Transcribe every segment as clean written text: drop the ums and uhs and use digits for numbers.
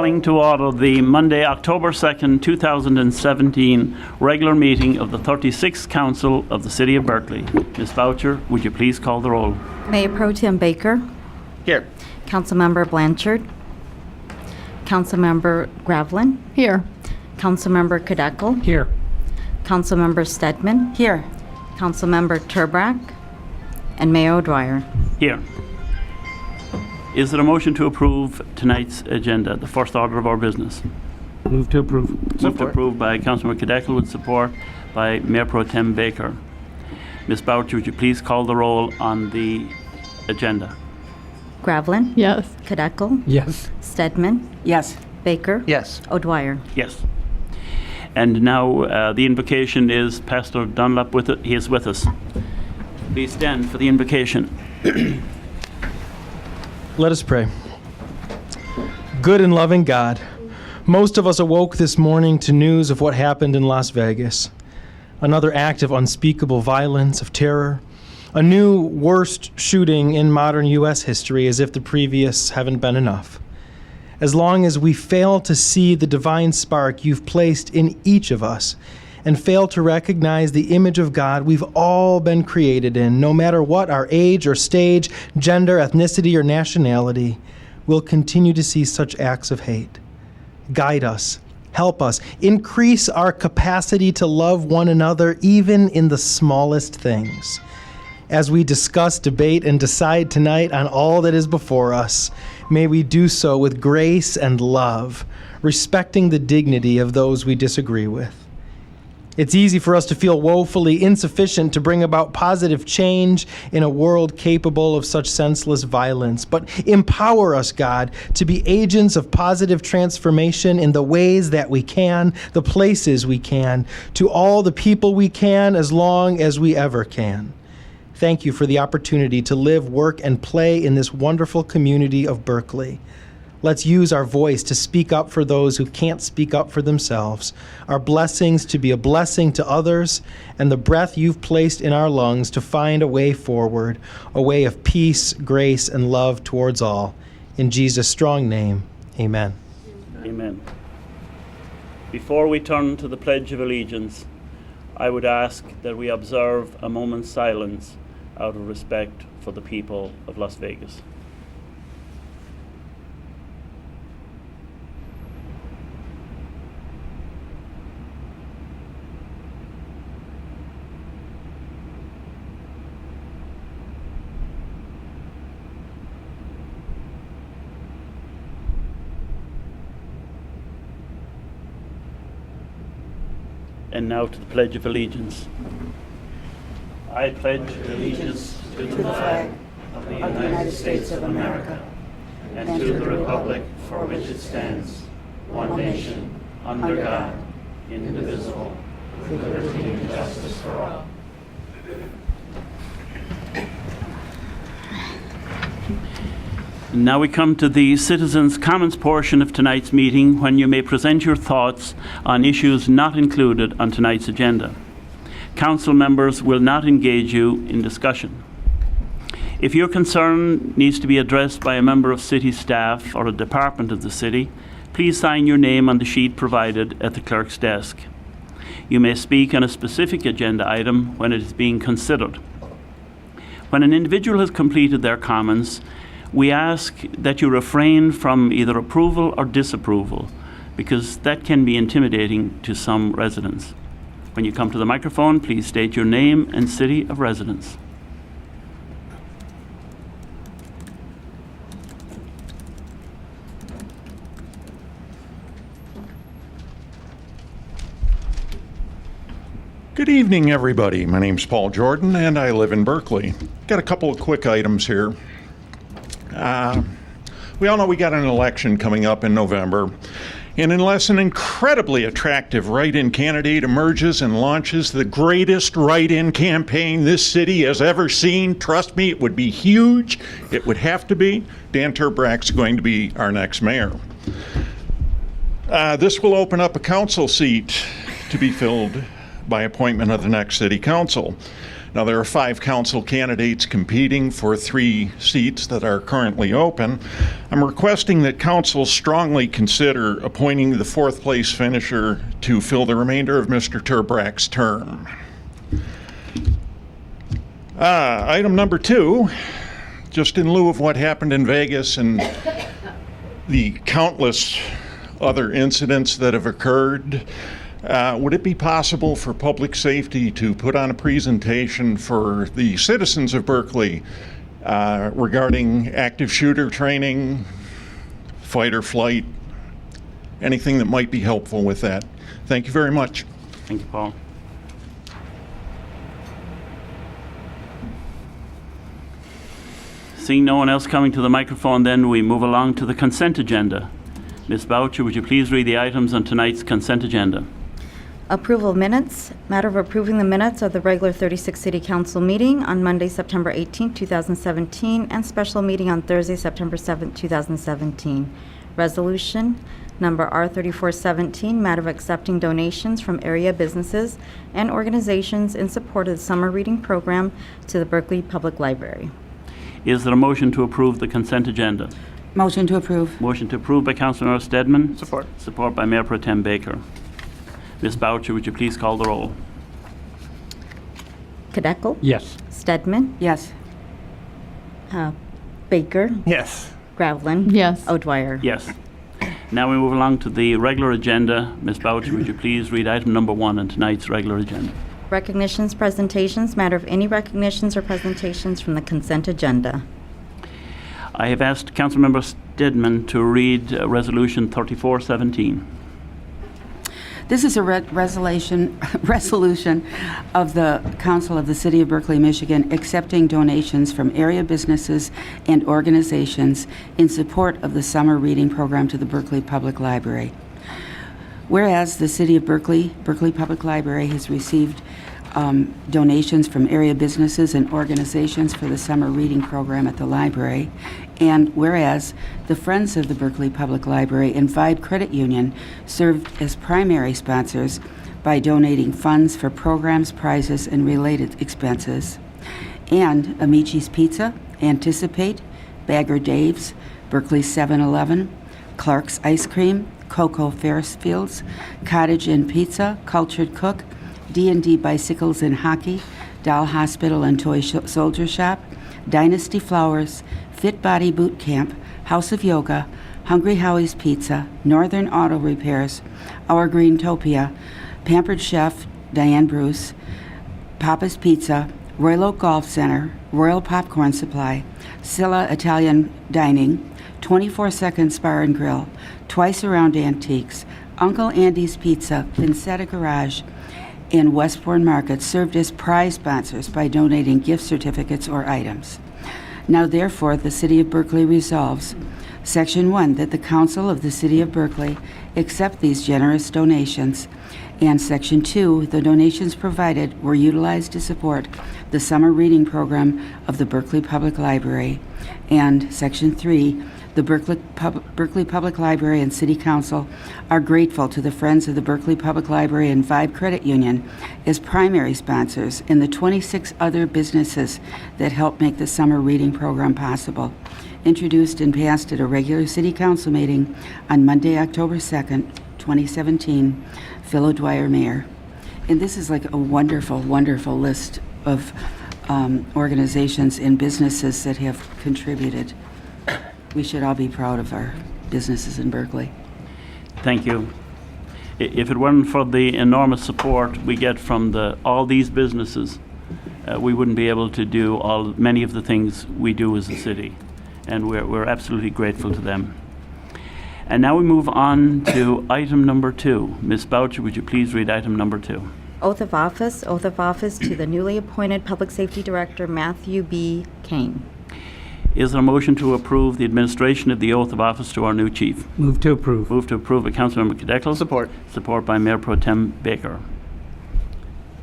Calling to order the Monday, October 2nd, 2017 regular meeting of the 36th Council of the City of Berkeley. Ms. Boucher, would you please call the roll? Mayor Pro Tem Baker. Here. Councilmember Blanchard. Councilmember Gravlin. Here. Councilmember Kadekel. Here. Councilmember Stedman. Here. Councilmember Turbrack. And Mayor O'Dwyer. Here. Is there a motion to approve tonight's agenda, the first order of our business? Move to approve. Moved to approve by Councilmember Kadekel with support by Mayor Pro Tem Baker. Ms. Boucher, would you please call the roll on the agenda? Gravlin. Yes. Kadekel. Yes. Stedman. Yes. Baker. Yes. O'Dwyer. Yes. And now the invocation is Pastor Dunlap with it. He is with us. Please stand for the invocation. Let us pray. Good and loving God, most of us awoke this morning to news of what happened in Las Vegas. Another act of unspeakable violence, of terror. A new worst shooting in modern U.S. history, as if the previous haven't been enough. As long as we fail to see the divine spark you've placed in each of us and fail to recognize the image of God we've all been created in, no matter what our age or stage, gender, ethnicity, or nationality, we'll continue to see such acts of hate. Guide us, help us, increase our capacity to love one another even in the smallest things. As we discuss, debate, and decide tonight on all that is before us, may we do so with grace and love, respecting the dignity of those we disagree with. It's easy for us to feel woefully insufficient to bring about positive change in a world capable of such senseless violence. But empower us, God, to be agents of positive transformation in the ways that we can, the places we can, to all the people we can, as long as we ever can. Thank you for the opportunity to live, work, and play in this wonderful community of Berkeley. Let's use our voice to speak up for those who can't speak up for themselves, our blessings to be a blessing to others, and the breath you've placed in our lungs to find a way forward, a way of peace, grace, and love towards all. In Jesus' strong name, amen. Amen. Before we turn to the Pledge of Allegiance, I would ask that we observe a moment's silence out of respect for the people of Las Vegas. And now to the Pledge of Allegiance. I pledge allegiance to the flag of the United States of America and to the republic for which it stands, one nation, under God, indivisible, with liberty and justice for all. Now we come to the Citizens' Comments portion of tonight's meeting, when you may present your thoughts on issues not included on tonight's agenda. Council members will not engage you in discussion. If your concern needs to be addressed by a member of city staff or a department of the city, please sign your name on the sheet provided at the clerk's desk. You may speak on a specific agenda item when it is being considered. When an individual has completed their comments, we ask that you refrain from either approval or disapproval, because that can be intimidating to some residents. When you come to the microphone, please state your name and city of residence. Good evening, everybody. My name's Paul Jordan, and I live in Berkeley. Got a couple of quick items here. We all know we got an election coming up in November, and unless an incredibly attractive write-in candidate emerges and launches the greatest write-in campaign this city has ever seen, trust me, it would be huge. It would have to be. Dan Turbrack's going to be our next mayor. This will open up a council seat to be filled by appointment of the next city council. Now, there are 5 council candidates competing for 3 seats that are currently open. I'm requesting that council strongly consider appointing the 4th place finisher to fill the remainder of Mr. Turbrack's term. Item number 2, just in lieu of what happened in Vegas and the countless other incidents that have occurred, would it be possible for public safety to put on a presentation for the citizens of Berkley regarding active shooter training, fight or flight, anything that might be helpful with that? Thank you very much. Thank you, Paul. Seeing no one else coming to the microphone, then we move along to the consent agenda. Ms. Boucher, would you please read the items on tonight's consent agenda? Approval of minutes. Matter of approving the minutes of the regular 36th City Council meeting on Monday, September 18, 2017, and special meeting on Thursday, September 7, 2017. Resolution number R3417, matter of accepting donations from area businesses and organizations in support of the summer reading program to the Berkley Public Library. Is there a motion to approve the consent agenda? Motion to approve. Motion to approve by Councilmember Stedman. Support. Support by Mayor Pro Tem Baker. Ms. Boucher, would you please call the roll? Kadekel? Yes. Stedman? Yes. Baker? Yes. Gravlin? Yes. O'Dwyer? Yes. Now we move along to the regular agenda. Ms. Boucher, would you please read item number 1 on tonight's regular agenda? Recognitions, presentations, matter of any recognitions or presentations from the consent agenda. I have asked Councilmember Stedman to read Resolution 3417. This is a resolution of the Council of the City of Berkley, Michigan, accepting donations from area businesses and organizations in support of the summer reading program to the Berkley Public Library. Whereas the City of Berkley Public Library has received donations from area businesses and organizations for the summer reading program at the library, and whereas the Friends of the Berkley Public Library and Vibe Credit Union served as primary sponsors by donating funds for programs, prizes, and related expenses, and Amici's Pizza, Anticipate, Bagger Dave's, Berkley 7-Eleven, Clark's Ice Cream, Coco Ferrisfields, Cottage Inn Pizza, Cultured Cook, D&D Bicycles and Hockey, Doll Hospital and Toy Soldier Shop, Dynasty Flowers, Fit Body Boot Camp, House of Yoga, Hungry Howie's Pizza, Northern Auto Repairs, Our Greentopia, Pampered Chef, Diane Bruce, Papa's Pizza, Royal Oak Golf Center, Royal Popcorn Supply, Scylla Italian Dining, 24 Seconds Bar and Grill, Twice Around Antiques, Uncle Andy's Pizza, Vincetta Garage, and Westbourne Market served as prize sponsors by donating gift certificates or items. Now therefore, the City of Berkley resolves, Section 1, that the Council of the City of Berkley accept these generous donations, and Section 2, the donations provided were utilized to support the summer reading program of the Berkley Public Library, and Section 3, the Berkley Public Library and City Council are grateful to the Friends of the Berkley Public Library and Vibe Credit Union as primary sponsors and the 26 other businesses that help make the summer reading program possible. Introduced and passed at a regular City Council meeting on Monday, October 2nd, 2017. Phil O'Dwyer, Mayor. And this is like a wonderful, wonderful list of organizations and businesses that have contributed. We should all be proud of our businesses in Berkley. Thank you. If it weren't for the enormous support we get from all these businesses, we wouldn't be able to do many of the things we do as a city, and we're absolutely grateful to them. And now we move on to item number 2. Ms. Boucher, would you please read item number 2? Oath of office to the newly appointed Public Safety Director, Matthew B. Kane. Is there a motion to approve the administration of the oath of office to our new chief? Move to approve. Move to approve by Councilmember Kadekel. Support. Support by Mayor Pro Tem Baker.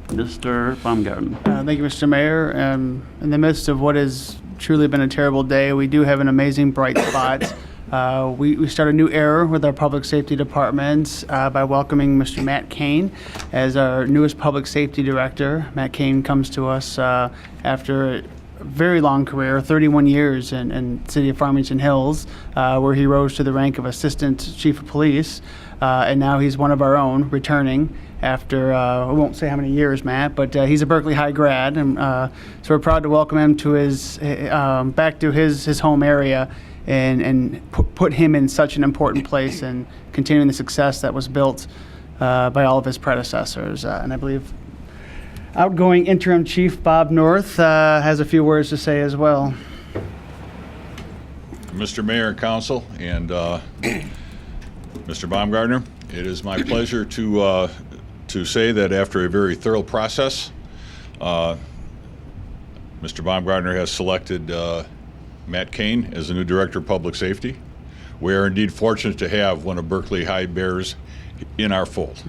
Mr. Baumgarten. Thank you, Mr. Mayor. In the midst of what has truly been a terrible day, we do have an amazing bright spot. We start a new era with our public safety departments by welcoming Mr. Matt Kane as our newest public safety director. Matt Kane comes to us after a very long career, 31 years in the city of Farmington Hills, where he rose to the rank of assistant chief of police, and now he's one of our own, returning after, I won't say how many years, Matt, but he's a Berkeley High grad, and so we're proud to welcome him to his back to his home area and put him in such an important place and continuing the success that was built by all of his predecessors. And I believe outgoing interim chief Bob North has a few words to say as well. Mr. Mayor and Council, and Mr. Baumgartner, it is my pleasure to say that after a very thorough process, Mr. Baumgartner has selected Matt Kane as the new Director of Public Safety. We are indeed fortunate to have one of Berkeley High Bears in our fold.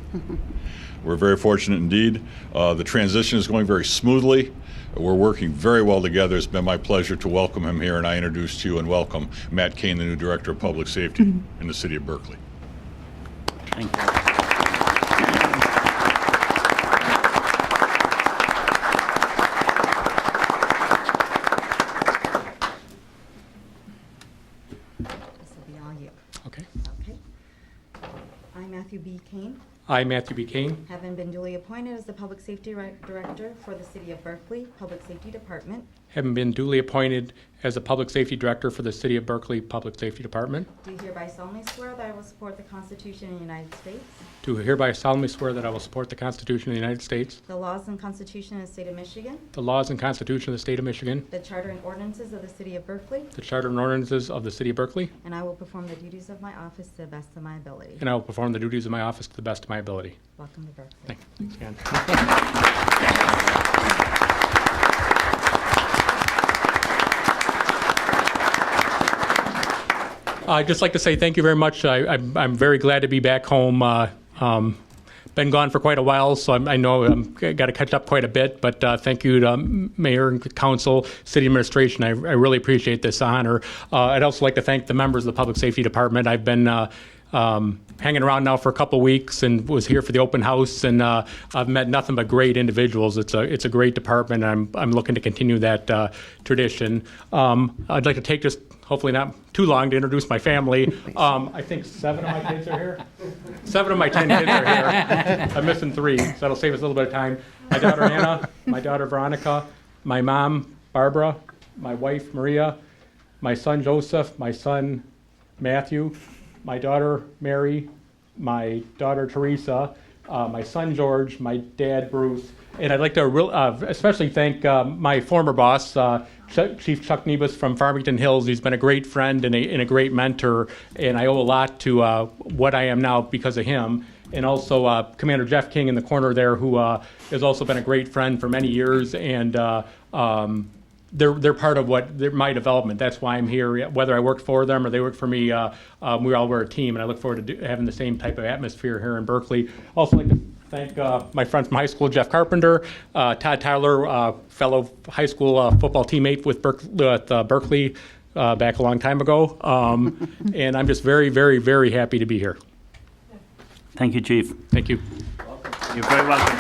We're very fortunate indeed. The transition is going very smoothly. We're working very well together. It's been my pleasure to welcome him here, and I introduce to you and welcome Matt Kane, the new Director of Public Safety in the city of Berkeley. Thank you. This will be all you. Okay. Okay. I, Matthew B. Kane, I, Matthew B. Kane, having been duly appointed as the Public Safety Director for the City of Berkeley Public Safety Department, having been duly appointed as a Public Safety Director for the City of Berkeley Public Safety Department, do hereby solemnly swear that I will support the Constitution of the United States, do hereby solemnly swear that I will support the Constitution of the United States, the laws and Constitution of the State of Michigan, the laws and Constitution of the State of Michigan, the Charter and ordinances of the City of Berkeley, the Charter and ordinances of the City of Berkeley, and I will perform the duties of my office to the best of my ability. and I will perform the duties of my office to the best of my ability. Welcome to Berkeley. Thanks again. I'd just like to say thank you very much. I'm very glad to be back home. Been gone for quite a while, so I know I'm got to catch up quite a bit. But thank you to Mayor and Council, City Administration. I really appreciate this honor. I'd also like to thank the members of the Public Safety Department. I've been hanging around now for a couple weeks and was here for the open house, and I've met nothing but great individuals. It's a great department. I'm looking to continue that tradition. I'd like to take just hopefully not too long to introduce my family. I think 7 of my kids are here. 7 of my 10 kids are here. I'm missing 3, so that'll save us a little bit of time. My daughter Anna, my daughter Veronica, my mom Barbara, my wife Maria, my son Joseph, my son Matthew, my daughter Mary, my daughter Teresa, my son George, my dad Bruce, and I'd like to especially thank my former boss, Chief Chuck Nebus from Farmington Hills. He's been a great friend and a great mentor, and I owe a lot to what I am now because of him. And also Commander Jeff King in the corner there, who has also been a great friend for many years, and they're part of my development. That's why I'm here. Whether I worked for them or they worked for me, we all were a team, and I look forward to having the same type of atmosphere here in Berkeley. Also like to thank my friend from high school, Jeff Carpenter, Todd Tyler, fellow high school football teammate with Berkeley back a long time ago. And I'm just very, very, very happy to be here. Thank you, Chief. Thank you. You're very welcome.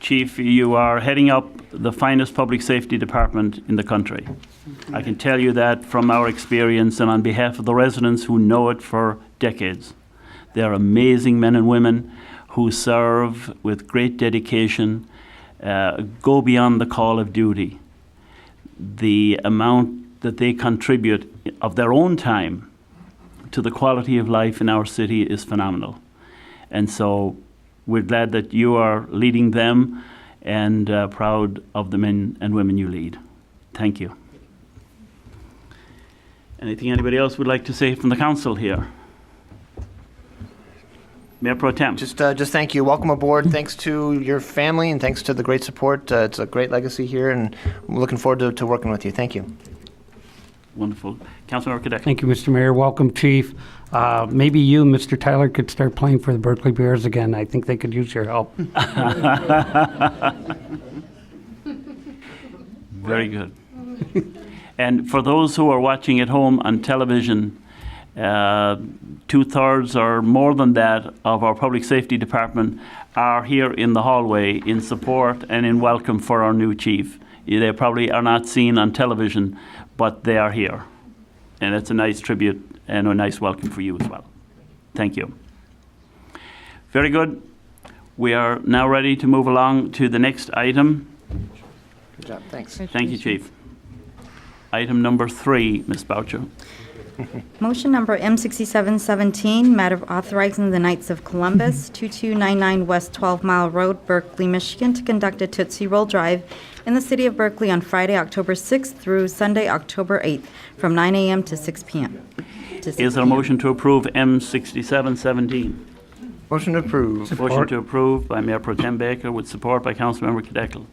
Chief, you are heading up the finest public safety department in the country. I can tell you that from our experience and on behalf of the residents who know it for decades. They are amazing men and women who serve with great dedication, go beyond the call of duty. The amount that they contribute of their own time to the quality of life in our city is phenomenal. And so we're glad that you are leading them and proud of the men and women you lead. Thank you. Anything anybody else would like to say from the council here? Mayor Pro Tem. Just thank you. Welcome aboard. Thanks to your family and thanks to the great support. It's a great legacy here, and we're looking forward to working with you. Thank you. Wonderful. Councilor Kadek. Thank you, Mr. Mayor. Welcome, Chief. Maybe you, Mr. Tyler, could start playing for the Berkeley Bears again. I think they could use your help. Very good. And for those who are watching at home on television, 2/3 or more than that of our Public Safety Department are here in the hallway in support and in welcome for our new chief. They probably are not seen on television, but they are here. And it's a nice tribute and a nice welcome for you as well. Thank you. Very good. We are now ready to move along to the next item. Good job. Thanks. Thank you, Chief. Item number 3, Ms. Boucher. Motion number M6717, matter of authorizing the Knights of Columbus, 2299 West 12 Mile Road, Berkley, Michigan, to conduct a Tootsie Roll Drive in the city of Berkeley on Friday, October 6th through Sunday, October 8th, from 9 a.m. to 6 p.m. Is there a motion to approve M6717? Motion approved. Motion to approve by Mayor Pro Tem Baker with support by Councilmember Cadecle.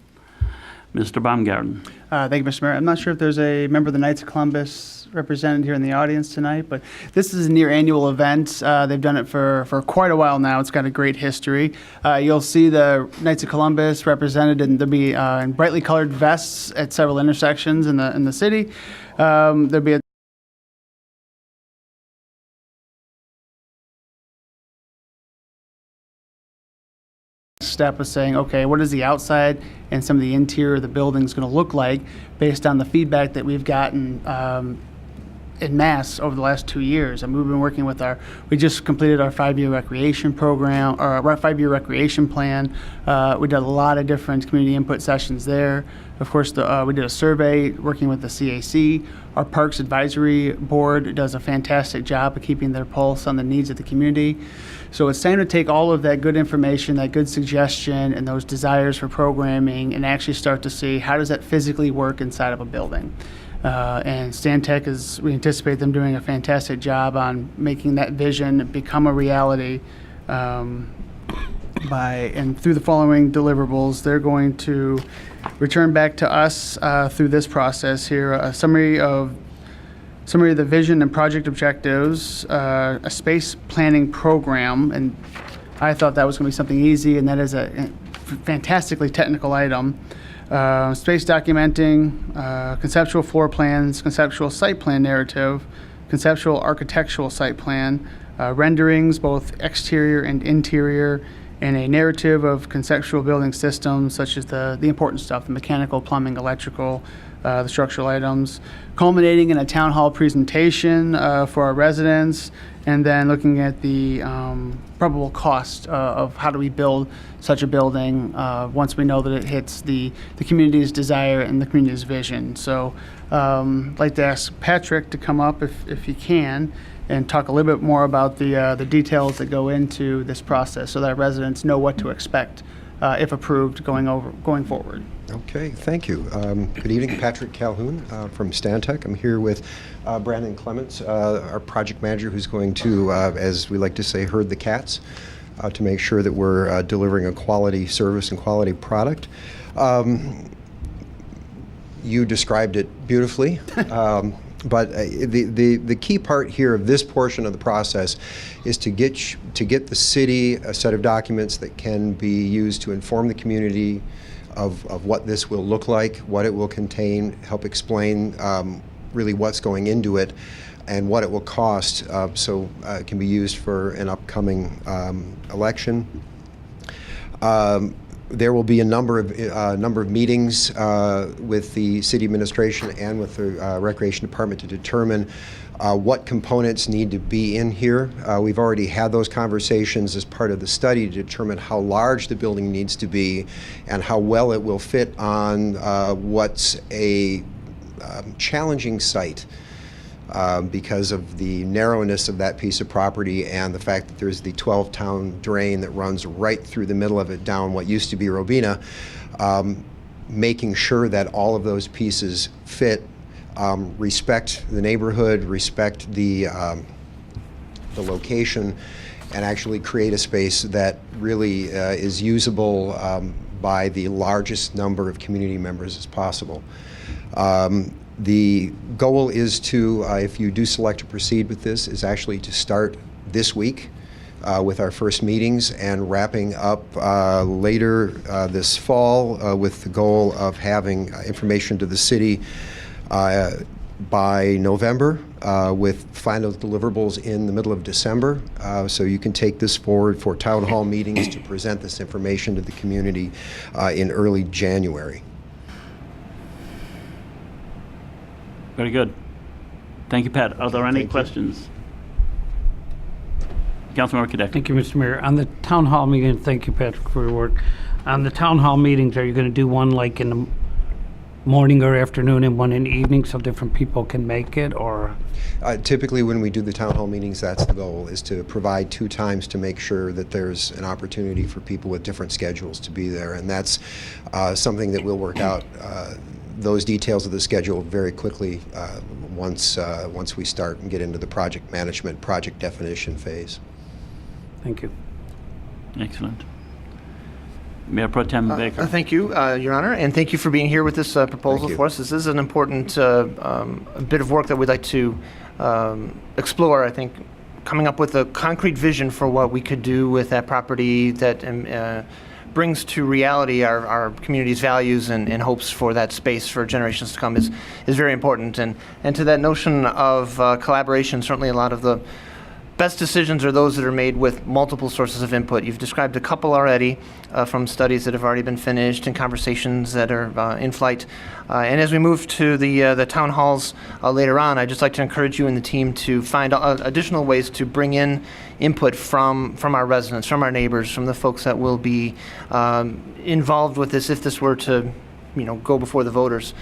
Mr. Baumgarten. Thank you, Mr. Mayor. I'm not sure if there's a member of the Knights of Columbus represented here in the audience tonight, but this is a near annual event. They've done it for quite a while now. It's got a great history. You'll see the Knights of Columbus represented, and they'll be in brightly colored vests at several intersections in the city. There'll be a step of saying, okay, what is the outside and some of the interior of the buildings going to look like based on the feedback that we've gotten en masse over the last 2 years. And we've been working with we just completed our 5-year recreation program, or our 5-year recreation plan. We did a lot of different community input sessions there. Of course, we did a survey working with the CAC. Our Parks Advisory Board does a fantastic job of keeping their pulse on the needs of the community. So it's time to take all of that good information, that good suggestion, and those desires for programming and actually start to see how does that physically work inside of a building. And Stantec we anticipate them doing a fantastic job on making that vision become a reality. And through the following deliverables, they're going to return back to us through this process here a summary of the vision and project objectives, a space planning program, and I thought that was going to be something easy, and that is a fantastically technical item. Space documenting, conceptual floor plans, conceptual site plan narrative, conceptual architectural site plan, renderings, both exterior and interior, and a narrative of conceptual building systems such as the important stuff, the mechanical, plumbing, electrical, the structural items, culminating in a town hall presentation for our residents, and then looking at the probable cost of how do we build such a building once we know that it hits the community's desire and the community's vision. So I'd like to ask Patrick to come up if he can and talk a little bit more about the details that go into this process so that residents know what to expect if approved going forward. Okay, thank you. Good evening, Patrick Calhoun from Stantec. I'm here with Brandon Clements, our project manager, who's going to, as we like to say, herd the cats to make sure that we're delivering a quality service and quality product. You described it beautifully. But the key part here of this portion of the process is to get the city a set of documents that can be used to inform the community of what this will look like, what it will contain, help explain really what's going into it, and what it will cost, so it can be used for an upcoming election. There will be a number of meetings with the city administration and with the recreation department to determine what components need to be in here. We've already had those conversations as part of the study to determine how large the building needs to be and how well it will fit on what's a challenging site. Because of the narrowness of that piece of property and the fact that there's the 12-town drain that runs right through the middle of it down what used to be Robina, making sure that all of those pieces fit, respect the neighborhood, respect the location, and actually create a space that really is usable by the largest number of community members as possible. The goal is to, if you do select to proceed with this, is actually to start this week. with our first meetings and wrapping up later this fall with the goal of having information to the city by November, with final deliverables in the middle of December. So you can take this forward for town hall meetings to present this information to the community in early January. Very good. Thank you, Pat. Are there any Thank you. questions? Councilmember Cadecki. Thank you, Mr. Mayor. On the town hall meeting, thank you, Patrick, for your work. On the town hall meetings, are you going to do one like in the morning or afternoon and one in the evening so different people can make it, or? Typically, when we do the town hall meetings, that's the goal, is to provide 2 times to make sure that there's an opportunity for people with different schedules to be there. And that's something that we'll work out those details of the schedule very quickly once we start and get into the project management, project definition phase. Thank you. Excellent. Mayor Pro Tem Baker. Thank you, Your Honor, and thank you for being here with this proposal Thank you. for us. This is an important bit of work that we'd like to explore, I think, coming up with a concrete vision for what we could do with that property that brings to reality our community's values and hopes for that space for generations to come is very important. And to that notion of collaboration, certainly a lot of the best decisions are those that are made with multiple sources of input. You've described a couple already from studies that have already been finished and conversations that are in flight. And as we move to the town halls later on, I'd just like to encourage you and the team to find additional ways to bring in input from our residents, from our neighbors, from the folks that will be involved with this if this were to go before the voters,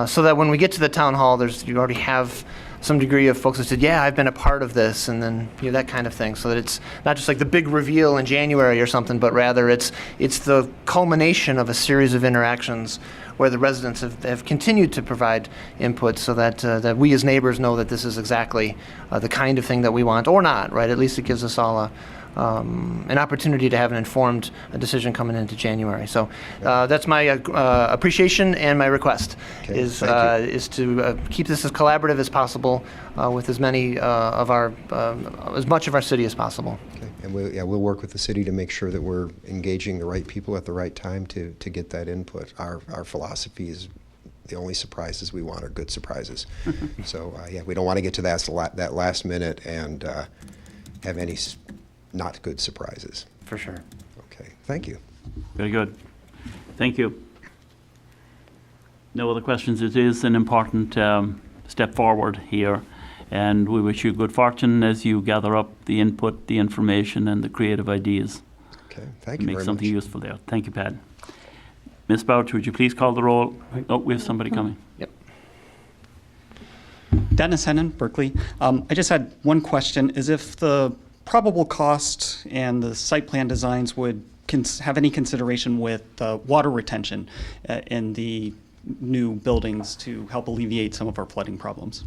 so that when we get to the town hall, you already have some degree of folks that said, yeah, I've been a part of this, and then that kind of thing, so that it's not just like the big reveal in January or something, but rather it's the culmination of a series of interactions where the residents have continued to provide input, so that we as neighbors know that this is exactly the kind of thing that we want, or not, right? At least it gives us all an opportunity to have an informed decision coming into January. So that's my appreciation and my request is to keep this as collaborative as possible with as many as much of our city as possible. Okay. And we'll work with the city to make sure that we're engaging the right people at the right time to get that input. Our philosophy is the only surprises we want are good surprises. So we don't want to get to that last minute and have any not good surprises. For sure. Okay, thank you. Very good. Thank you. No other questions. It is an important step forward here, and we wish you good fortune as you gather up the input, the information, and the creative ideas. Okay, thank you very much. Make something useful there. Thank you, Pat. Ms. Bouch, would you please call the roll? Oh, we have somebody coming. Yep. Dennis Hennon, Berkley. I just had one question, is if the probable cost and the site plan designs would have any consideration with water retention in the new buildings to help alleviate some of our flooding problems.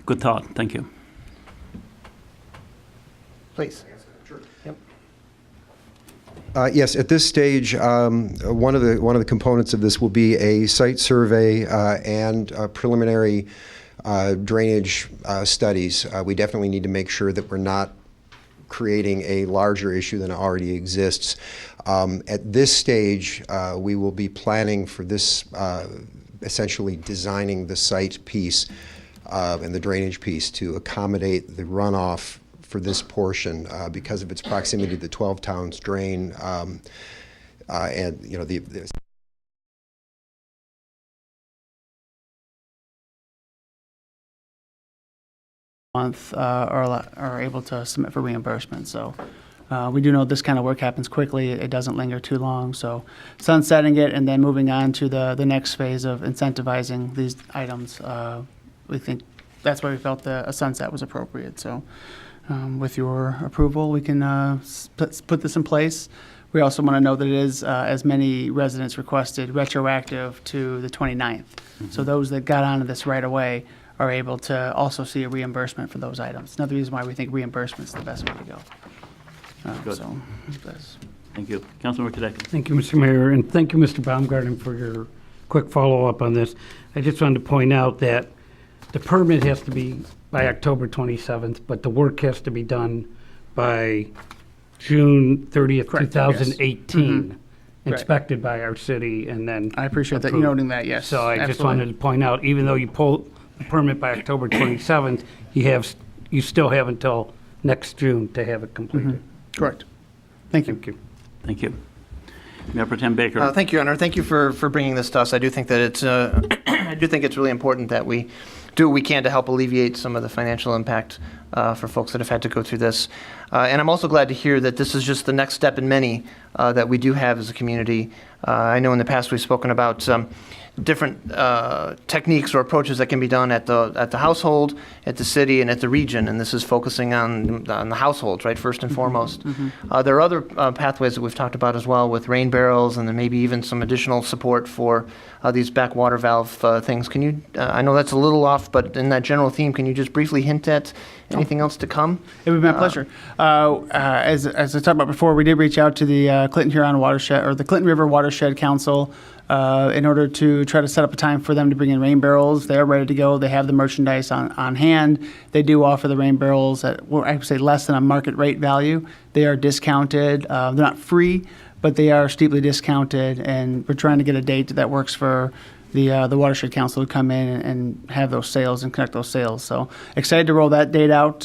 Good thought. Thank you. Please. Sure. Yep. Yes, at this stage, one of the components of this will be a site survey and preliminary drainage studies. We definitely need to make sure that we're not creating a larger issue than already exists. At this stage, we will be planning for this, essentially designing the site piece and the drainage piece to accommodate the runoff for this portion because of its proximity to the 12 Towns drain and the month are able to submit for reimbursement. So we do know this kind of work happens quickly. It doesn't linger too long. So sunsetting it and then moving on to the next phase of incentivizing these items, we think that's why we felt a sunset was appropriate. So with your approval, we can put this in place. We also want to know that it is, as many residents requested, retroactive to the 29th. Mm-hmm. So those that got onto this right away are able to also see a reimbursement for those items. Another reason why we think reimbursement is the best way to go. Good. So that's Thank you. Councilmember Tedek. Thank you, Mr. Mayor, and thank you, Mr. Baumgarten, for your quick follow-up on this. I just wanted to point out that the permit has to be by October 27th, but the work has to be done by June 30th, Correct, yes. 2018, inspected by our city, and then I appreciate that you approved. noting that, yes. So I just absolutely. wanted to point out, even though you pull the permit by October 27th, you still have until next June to have it completed. Correct. Thank you. Thank you. Thank you. Mayor Pro Tem Baker. Thank you, Your Honor. Thank you for bringing this to us. I do think that it's I do think it's really important that we do what we can to help alleviate some of the financial impact for folks that have had to go through this. And I'm also glad to hear that this is just the next step in many that we do have as a community. I know in the past we've spoken about different techniques or approaches that can be done at the household, at the city, and at the region. And this is focusing on the households, right, first and foremost. There are other pathways that we've talked about as well with rain barrels, and then maybe even some additional support for these backwater valve things. Can you, I know that's a little off, but in that general theme, can you just briefly hint at anything else to come? It would be my pleasure. As I talked about before, we did reach out to the Clinton Huron Watershed, or the Clinton River Watershed Council, in order to try to set up a time for them to bring in rain barrels. They're ready to go. They have the merchandise on hand. They do offer the rain barrels at, well, I would say, less than a market rate value. They are discounted. They're not free, but they are steeply discounted, and we're trying to get a date that works for the Watershed Council to come in and have those sales and conduct those sales. So excited to roll that date out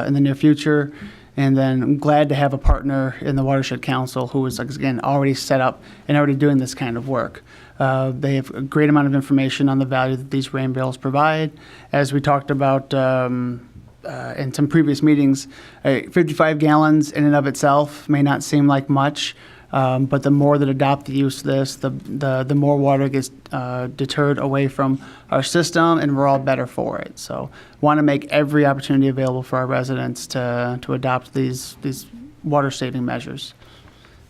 in the near future. And then I'm glad to have a partner in the Watershed Council who is, again, already set up and already doing this kind of work. They have a great amount of information on the value that these rain barrels provide. As we talked about in some previous meetings, 55 gallons in and of itself may not seem like much, but the more that adopt the use of this, the more water gets deterred away from our system, and we're all better for it. So want to make every opportunity available for our residents to adopt these water-saving measures.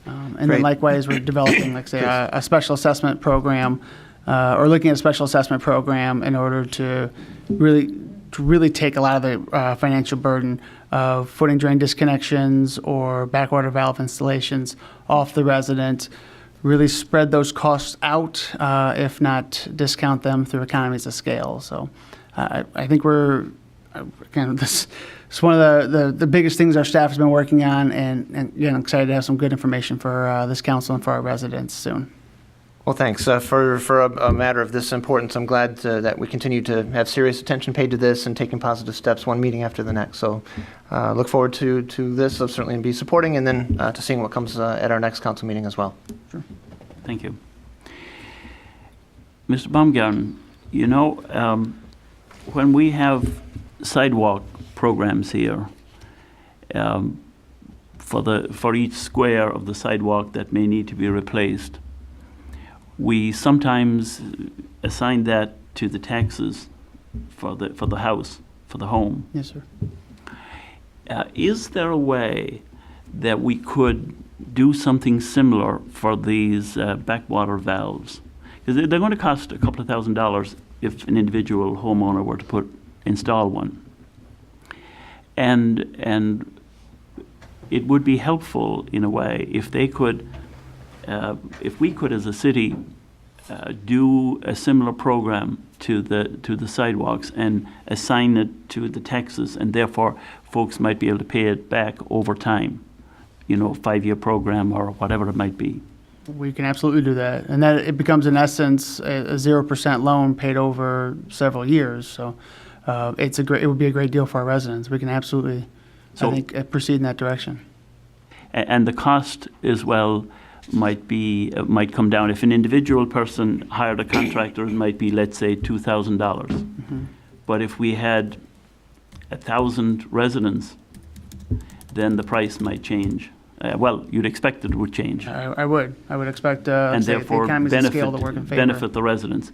And then Great. likewise, we're developing, like say, a special assessment program, or looking at a special assessment program in order to really take a lot of the financial burden of footing drain disconnections or backwater valve installations off the resident, really spread those costs out, if not discount them through economies of scale. So I think we're, again, this is one of the biggest things our staff has been working on, and again, excited to have some good information for this council and for our residents soon. Well, thanks. For a matter of this importance, I'm glad that we continue to have serious attention paid to this and taking positive steps one meeting after the next. So look forward to this. I'll certainly be supporting, and then to seeing what comes at our next council meeting as well. Sure. Thank you. Mr. Baumgarten, you know, when we have sidewalk programs here, for each square of the sidewalk that may need to be replaced, we sometimes assign that to the taxes for the house, for the home. Yes, sir. Is there a way that we could do something similar for these backwater valves? Because they're going to cost a couple of $1,000s if an individual homeowner were to install one. And it would be helpful in a way if they could, if we could as a city do a similar program to the sidewalks and assign it to the taxes, and therefore folks might be able to pay it back over time, you know, 5-year program or whatever it might be. We can absolutely do that, and that it becomes in essence a 0% loan paid over several years. So it would be a great deal for our residents. We can absolutely, I think, proceed in that direction. And the cost as well might come down. If an individual person hired a contractor, it might be, let's say, $2,000. Mm-hmm. But if we had 1,000 residents, then the price might change. Well, you'd expect it would change. I would expect and say, therefore the economies of scale to work in favor. benefit the residents.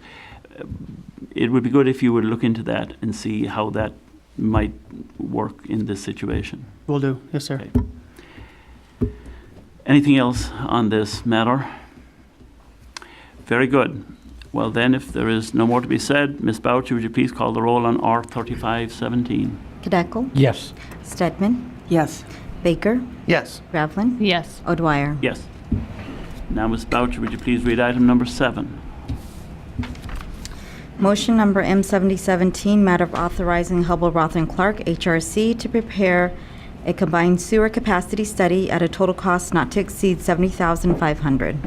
It would be good if you would look into that and see how that might work in this situation. Will do. Yes, sir. Okay. Anything else on this matter? Very good. Well then, if there is no more to be said, Ms. Boucher, would you please call the roll on R3517? Kadeco? Yes. Stedman? Yes. Baker? Yes. Ravlin? Yes. O'Dwyer? Yes. Now, Ms. Boucher, would you please read item number 7? Motion number M7017, matter of authorizing Hubble, Roth & Clark, HRC, to prepare a combined sewer capacity study at a total cost not to exceed $70,500.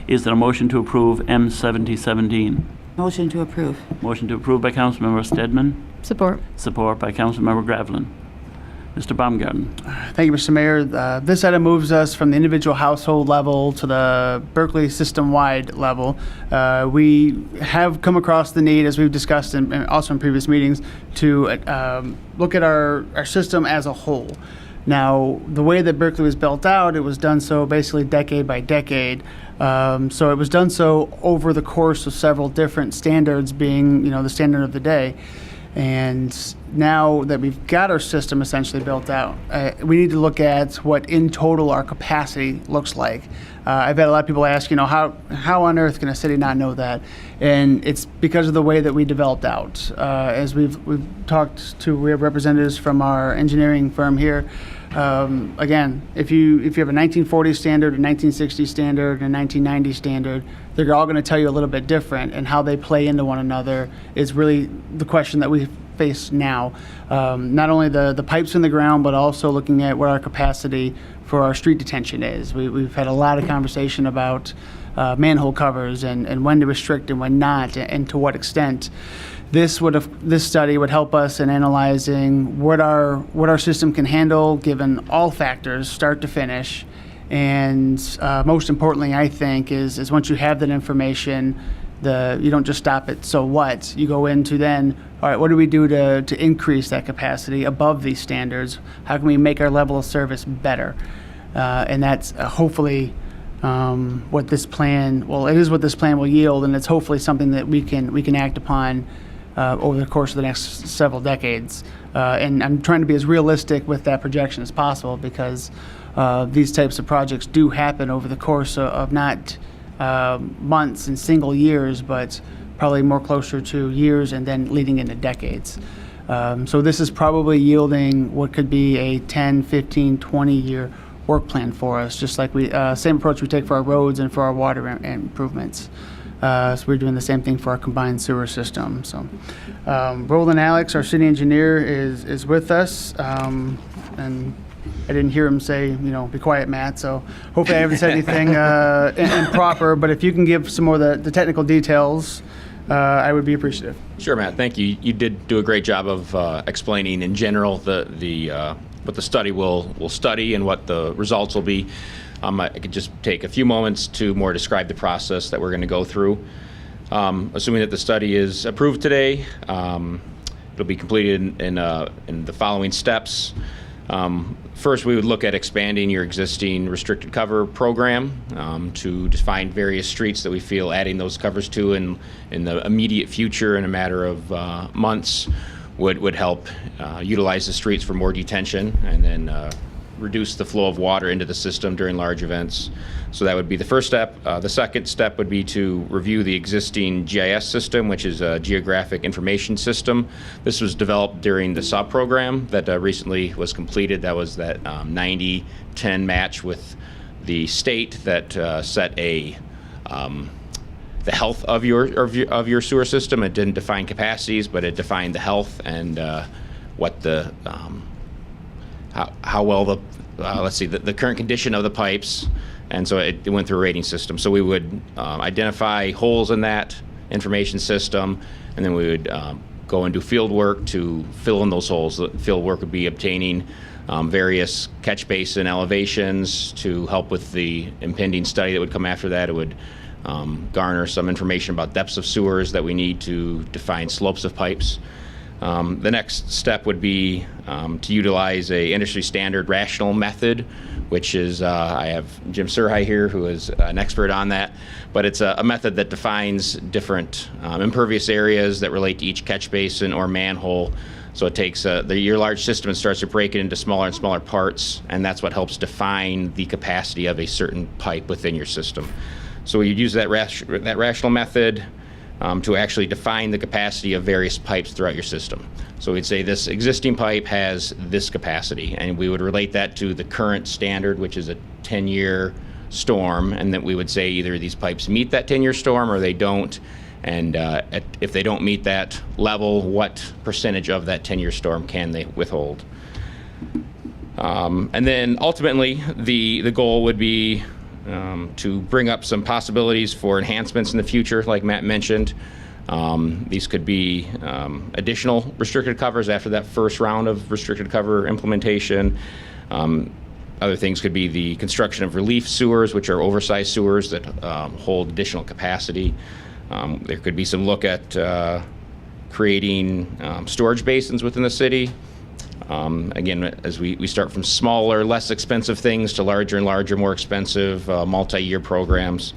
Is there a motion to approve M7017? Motion to approve. Motion to approve by Councilmember Stedman, Support. support by Councilmember Gravelin. Mr. Baumgarten. Thank you, Mr. Mayor. This item moves us from the individual household level to the Berkley system-wide level. We have come across the need, as we've discussed and also in previous meetings, to look at our system as a whole. Now, the way that Berkley was built out, it was done so basically decade by decade. So it was done so over the course of several different standards, being, the standard of the day. And now that we've got our system essentially built out, we need to look at what in total our capacity looks like. I've had a lot of people ask, how on earth can a city not know that? And it's because of the way that we developed out. As we've talked to, we have representatives from our engineering firm here. Again, if you have a 1940 standard, a 1960 standard, and a 1990 standard, they're all going to tell you a little bit different, and how they play into one another is really the question that we face now. Not only the pipes in the ground, but also looking at what our capacity for our street detention is. We've had a lot of conversation about manhole covers and when to restrict and when not, and to what extent. This study would help us in analyzing what our system can handle, given all factors, start to finish. And most importantly, I think, is once you have that information, you don't just stop at so what. You go into then, all right, what do we do to increase that capacity above these standards? How can we make our level of service better? And that's hopefully what this plan. Well, it is what this plan will yield, and it's hopefully something that we can act upon over the course of the next several decades. And I'm trying to be as realistic with that projection as possible, because these types of projects do happen over the course of not months and single years, but probably more closer to years and then leading into decades. So this is probably yielding what could be a 10, 15, 20-year work plan for us, just like same approach we take for our roads and for our water improvements. So we're doing the same thing for our combined sewer system. So Roland Alex, our city engineer, is with us, and I didn't hear him say, be quiet, Matt. So hopefully I haven't said anything improper. But if you can give some more of the technical details, I would be appreciative. Sure, Matt. Thank you. You did do a great job of explaining in general what the study will study and what the results will be. I could just take a few moments to more describe the process that we're going to go through. Assuming that the study is approved today, it'll be completed in the following steps. First, we would look at expanding your existing restricted cover program to define various streets that we feel adding those covers to in the immediate future, in a matter of months, would help utilize the streets for more detention, and then reduce the flow of water into the system during large events. So that would be the first step. The second step would be to review the existing GIS system, which is a Geographic Information System. This was developed during the SUB program that recently was completed. That was that 90-10 match with the state that set the health of your sewer system. It didn't define capacities, but it defined the health and what the how well the current condition of the pipes, and so it went through a rating system. So we would identify holes in that information system, and then we would go and do field work to fill in those holes. The field work would be obtaining various catch basin elevations to help with the impending study that would come after that. It would garner some information about depths of sewers that we need to define slopes of pipes. The next step would be to utilize a industry standard rational method, which is, I have Jim Surhai here, who is an expert on that, but it's a method that defines different impervious areas that relate to each catch basin or manhole. So it takes your large system and starts to break it into smaller and smaller parts, and that's what helps define the capacity of a certain pipe within your system. So we use that rational method to actually define the capacity of various pipes throughout your system. So we'd say this existing pipe has this capacity, and we would relate that to the current standard, which is a 10-year storm, and that we would say either these pipes meet that 10-year storm or they don't, and if they don't meet that level, what percentage of that 10-year storm can they withhold? And then ultimately, the goal would be to bring up some possibilities for enhancements in the future, like Matt mentioned. These could be additional restricted covers after that first round of restricted cover implementation. Other things could be the construction of relief sewers, which are oversized sewers that hold additional capacity. There could be some look at creating storage basins within the city. Again, as we start from smaller, less expensive things to larger and larger, more expensive multi-year programs.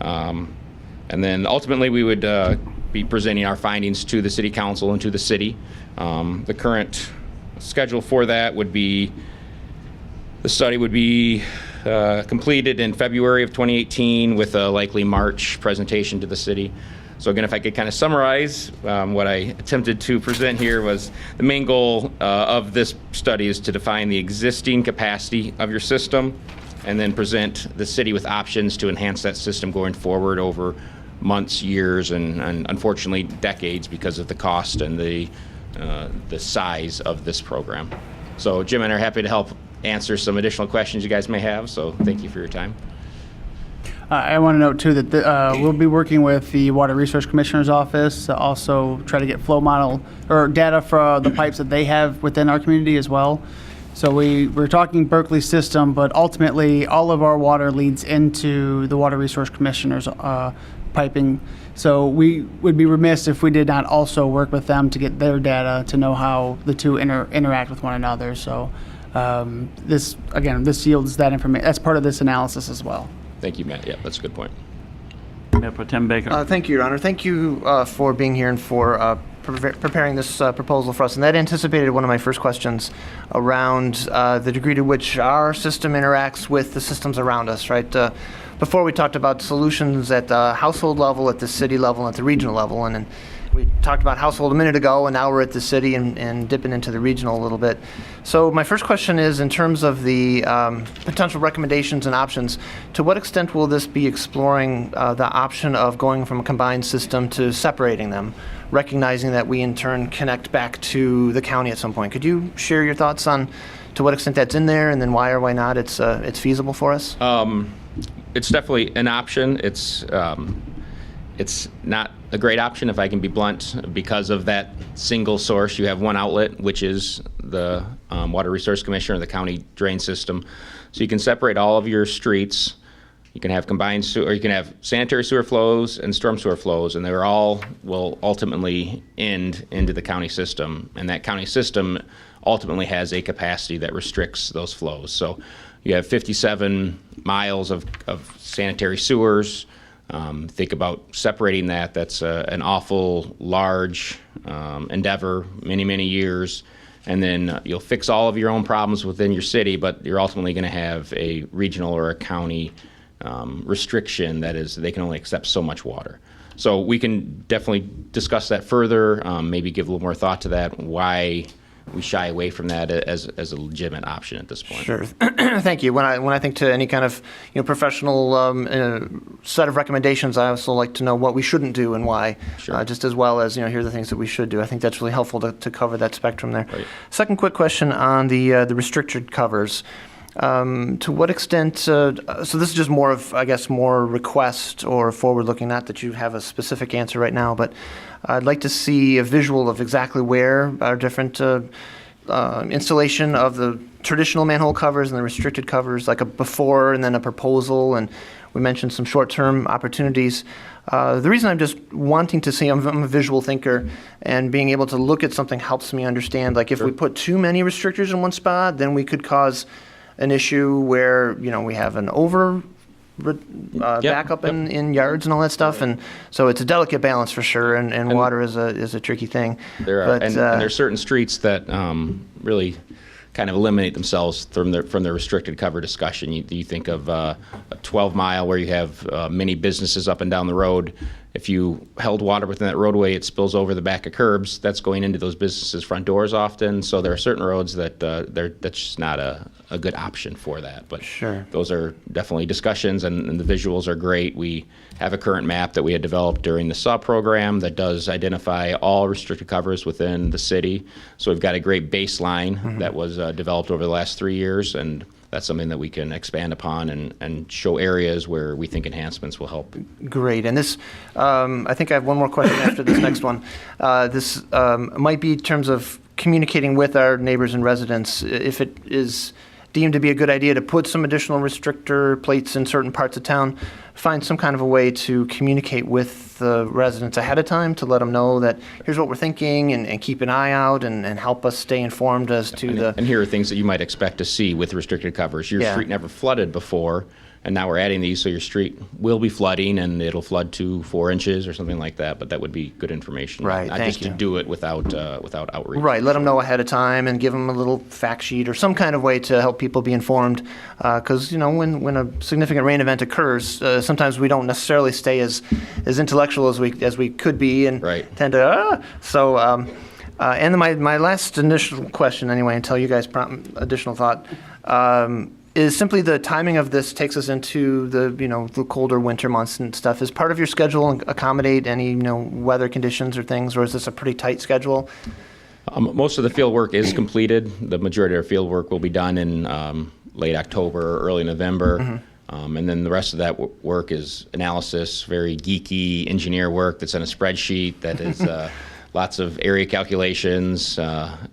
And then ultimately we would be presenting our findings to the City Council and to the city. The current schedule for that would be, the study would be completed in February of 2018 with a likely March presentation to the city. So again, if I could kind of summarize what I attempted to present here, was the main goal of this study is to define the existing capacity of your system and then present the city with options to enhance that system going forward over months, years, and unfortunately decades because of the cost and the size of this program. So Jim and I are happy to help answer some additional questions you guys may have, so thank you for your time. I want to note too that we'll be working with the Water Resource Commissioner's office to also try to get flow model or data for the pipes that they have within our community as well. So we're talking Berkley system, but ultimately all of our water leads into the Water Resource Commissioner's piping. So we would be remiss if we did not also work with them to get their data to know how the two interact with one another. So this yields that information. That's part of this analysis as well. Thank you, Matt. Yeah, that's a good point. Mayor Pro Tem Baker. Thank you, Your Honor. Thank you for being here and for preparing this proposal for us. And that anticipated one of my first questions around the degree to which our system interacts with the systems around us, right? Before we talked about solutions at the household level, at the city level, and at the regional level. And we talked about household a minute ago, and now we're at the city and dipping into the regional a little bit. So my first question is, in terms of the potential recommendations and options, to what extent will this be exploring the option of going from a combined system to separating them, recognizing that we in turn connect back to the county at some point? Could you share your thoughts on to what extent that's in there, and then why or why not it's feasible for us? It's definitely an option. It's not a great option, if I can be blunt, because of that single source. You have one outlet, which is the Water Resource Commissioner, the county drain system. So you can separate all of your streets. You can have combined sewer, or you can have sanitary sewer flows and storm sewer flows, and they all will ultimately end into the county system. And that county system ultimately has a capacity that restricts those flows. So you have 57 miles of sanitary sewers. Think about separating that. That's an awful large endeavor, many, many years. And then you'll fix all of your own problems within your city, but you're ultimately going to have a regional or a county restriction that is they can only accept so much water. So we can definitely discuss that further, maybe give a little more thought to that, why we shy away from that as a legitimate option at this point. Sure. Thank you. When I think to any kind of professional set of recommendations, I also like to know what we shouldn't do and why, Sure. just as well as here are the things that we should do. I think that's really helpful to cover that spectrum there. Right. Second quick question on the restricted covers. To what extent, so this is just more of, I guess, more request or forward-looking, not that you have a specific answer right now, but I'd like to see a visual of exactly where our different installation of the traditional manhole covers and the restricted covers, like a before and then a proposal, and we mentioned some short-term opportunities. The reason I'm just wanting to see, I'm a visual thinker, and being able to look at something helps me understand, like if we put too many restrictors in one spot, then we could cause an issue where we have an over backup in yards and all that stuff, and so it's a delicate balance for sure. And water is a tricky thing. There are, and there are certain streets that really kind of eliminate themselves from the restricted cover discussion. You think of a 12 mile where you have many businesses up and down the road. if you held water within that roadway, it spills over the back of curbs. That's going into those businesses' front doors often. So there are certain roads that that's just not a good option for that. But Sure. those are definitely discussions, and the visuals are great. We have a current map that we had developed during the SAW program that does identify all restricted covers within the city. So we've got a great baseline that was developed over the last 3 years, and that's something that we can expand upon and show areas where we think enhancements will help. Great. And this, I think I have one more question after this next one. This might be in terms of communicating with our neighbors and residents. If it is deemed to be a good idea to put some additional restrictor plates in certain parts of town, find some kind of a way to communicate with the residents ahead of time to let them know that here's what we're thinking, and keep an eye out and help us stay informed as to And here are things that you might expect to see with restricted covers. Your Yeah. street never flooded before, and now we're adding these, so your street will be flooding, and it'll flood to 4 inches or something like that. But that would be good information, Right, not thank just you. to do it without outreach. Right, let them know ahead of time and give them a little fact sheet or some kind of way to help people be informed. Because, when a significant rain event occurs, sometimes we don't necessarily stay as intellectual as we could be, and tend to, and then my last initial question anyway, until you guys prompt additional thought, is simply the timing of this takes us into the colder winter months and stuff. Is part of your schedule accommodate any weather conditions or things, or is this a pretty tight schedule? Most of the field work is completed. The majority of our field work will be done in late October or early November. And then the rest of that work is analysis, very geeky engineer work that's in a spreadsheet that is lots of area calculations.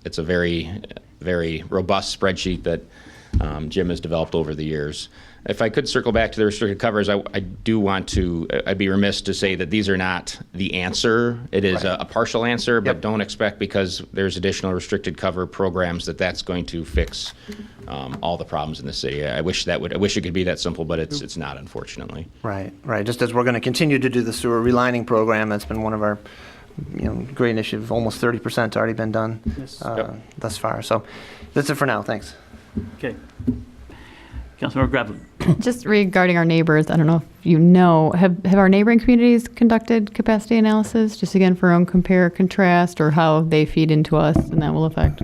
It's a very, very robust spreadsheet that Jim has developed over the years. If I could circle back to the restricted covers, I do want to, I'd be remiss to say that these are not the answer. It is a partial answer, but don't expect because there's additional restricted cover programs that's going to fix all the problems in the city. I wish it could be that simple, but it's not, unfortunately. Right. Just as we're going to continue to do the sewer relining program, that's been one of our great initiatives. Almost 30% already been done thus far. So that's it for now. Thanks. Okay. Councilmember Gravel. Just regarding our neighbors, I don't know if you know, have our neighboring communities conducted capacity analysis, just again for own compare, contrast, or how they feed into us, and that will affect,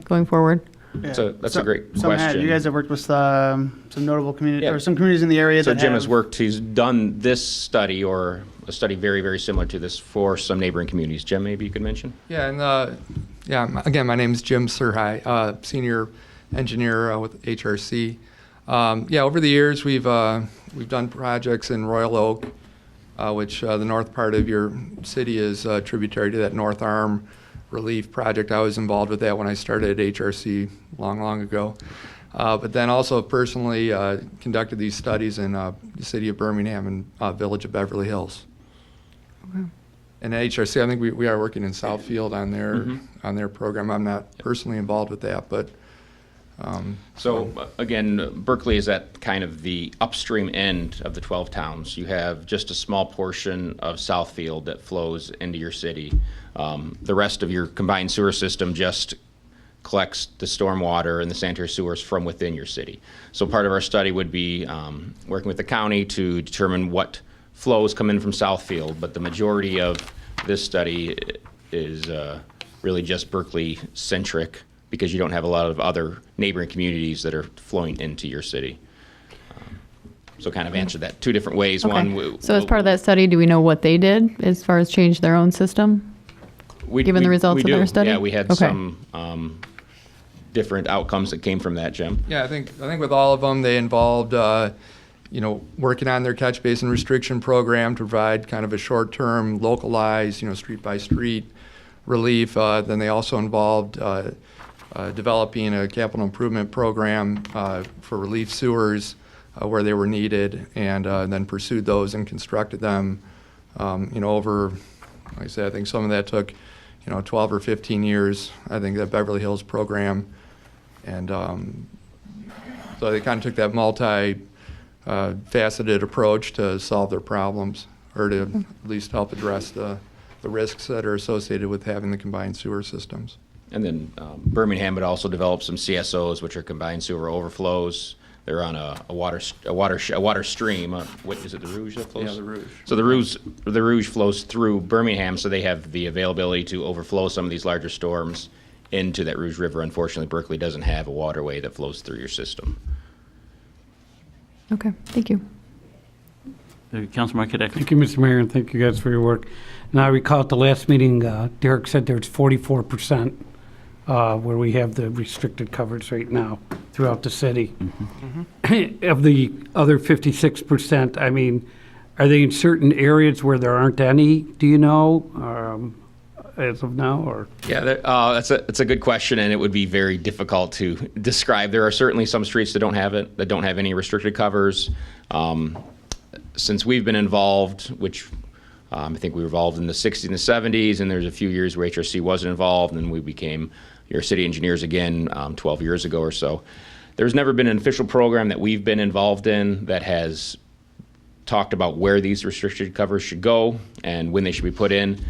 going forward? That's a great Some question. you guys have worked with some notable community or some communities in the area. So that Jim have, has worked. He's done this study or a study very, very similar to this for some neighboring communities. Jim, maybe you could mention. Yeah, and again, my name is Jim Surhai, senior engineer with HRC. Over the years we've done projects in Royal Oak, which the north part of your city is tributary to that North Arm relief project. I was involved with that when I started at HRC long ago. But then also personally conducted these studies in the city of Birmingham and village of Beverly Hills. Okay. And at HRC, I think we are working in Southfield on their program. I'm not personally involved with that, but again, Berkley is at kind of the upstream end of the 12 towns. You have just a small portion of Southfield that flows into your city. The rest of your combined sewer system just collects the stormwater and the sanitary sewers from within your city. So part of our study would be working with the county to determine what flows come in from Southfield, but the majority of this study is really just Berkley-centric, because you don't have a lot of other neighboring communities that are flowing into your city. So kind of answer that two different ways. Okay. So as part of that study, do we know what they did as far as change their own system, given the results of their study? Yeah, we had some different outcomes that came from that, Jim. yeah, I think with all of them, they involved working on their catch basin restriction program to provide kind of a short-term, localized, street by street relief. Then they also involved developing a capital improvement program for relief sewers where they were needed, and then pursued those and constructed them. Over, like I said, I think some of that took, 12 or 15 years. I think that Beverly Hills program, and so they kind of took that multi-faceted approach to solve their problems, or to at least help address the risks that are associated with having the combined sewer systems. And then Birmingham would also develop some CSOs, which are combined sewer overflows. They're on a water stream. What is it? The Rouge that flows? Yeah, the Rouge. So the Rouge flows through Birmingham, so they have the availability to overflow some of these larger storms into that Rouge River. Unfortunately, Berkley doesn't have a waterway that flows through your system. Okay, thank you. Councilor Marquette. Thank you, Mr. Mayor, and thank you guys for your work. Now, I recall at the last meeting, Derek said there's 44% where we have the restricted coverage right now throughout the city. Of the other 56%, I mean, are they in certain areas where there aren't any, do you know, as of now? Or Yeah, that's a good question, and it would be very difficult to describe. There are certainly some streets that don't have it, that don't have any restricted covers. Since we've been involved, which I think we were involved in the 60s and the 70s, and there's a few years where HRC wasn't involved, and we became your city engineers again 12 years ago or so. There's never been an official program that we've been involved in that has talked about where these restricted covers should go and when they should be put in.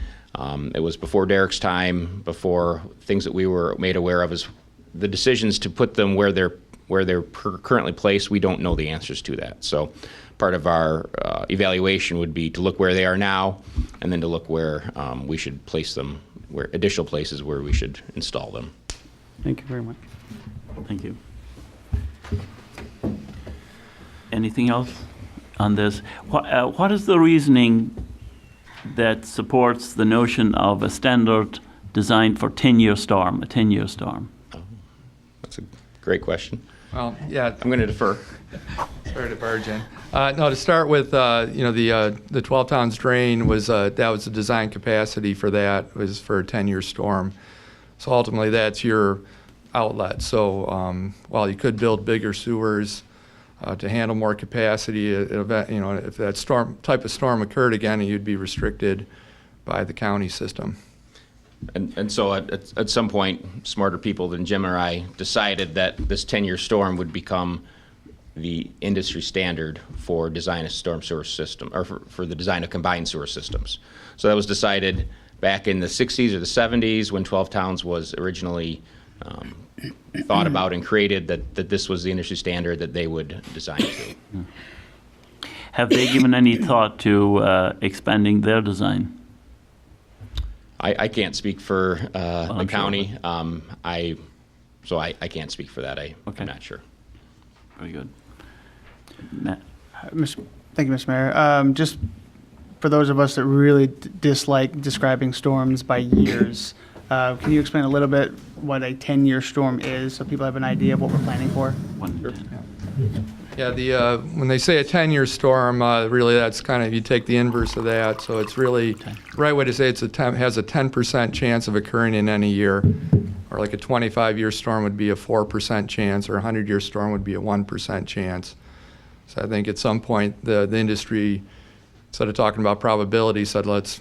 It was before Derek's time, before things that we were made aware of as the decisions to put them where they're currently placed. We don't know the answers to that. So part of our evaluation would be to look where they are now, and then to look where we should place them, where additional places where we should install them. thank you very much. Thank you. Anything else on this? What is the reasoning that supports the notion of a standard designed for a 10-year storm? That's a great question. Well, yeah. I'm going to defer. Sorry to barge in. No, to start with, the 12 Towns drain was that was the design capacity for that was for a 10-year storm. So ultimately, that's your outlet. So while you could build bigger sewers to handle more capacity, if that type of storm occurred again, you'd be restricted by the county system. And so at some point, smarter people than Jim or I decided that this 10-year storm would become the industry standard for design of storm sewer system, or for the design of combined sewer systems. So that was decided back in the 60s or the 70s when 12 Towns was originally thought about and created, that this was the industry standard that they would design to. Have they given any thought to expanding their design? I can't speak for the county. Sure. I can't speak for that. I'm not sure. Very good. Matt. Thank you, Mr. Mayor. Just for those of us that really dislike describing storms by years, can you explain a little bit what a 10-year storm is so people have an idea of what we're planning for? Yeah, when they say a 10-year storm, really that's kind of, you take the inverse of that. So it's really, right way to say has a 10% chance of occurring in any year. Or like a 25-year storm would be a 4% chance, or a 100-year storm would be a 1% chance. So I think at some point the industry, instead of talking about probability, said let's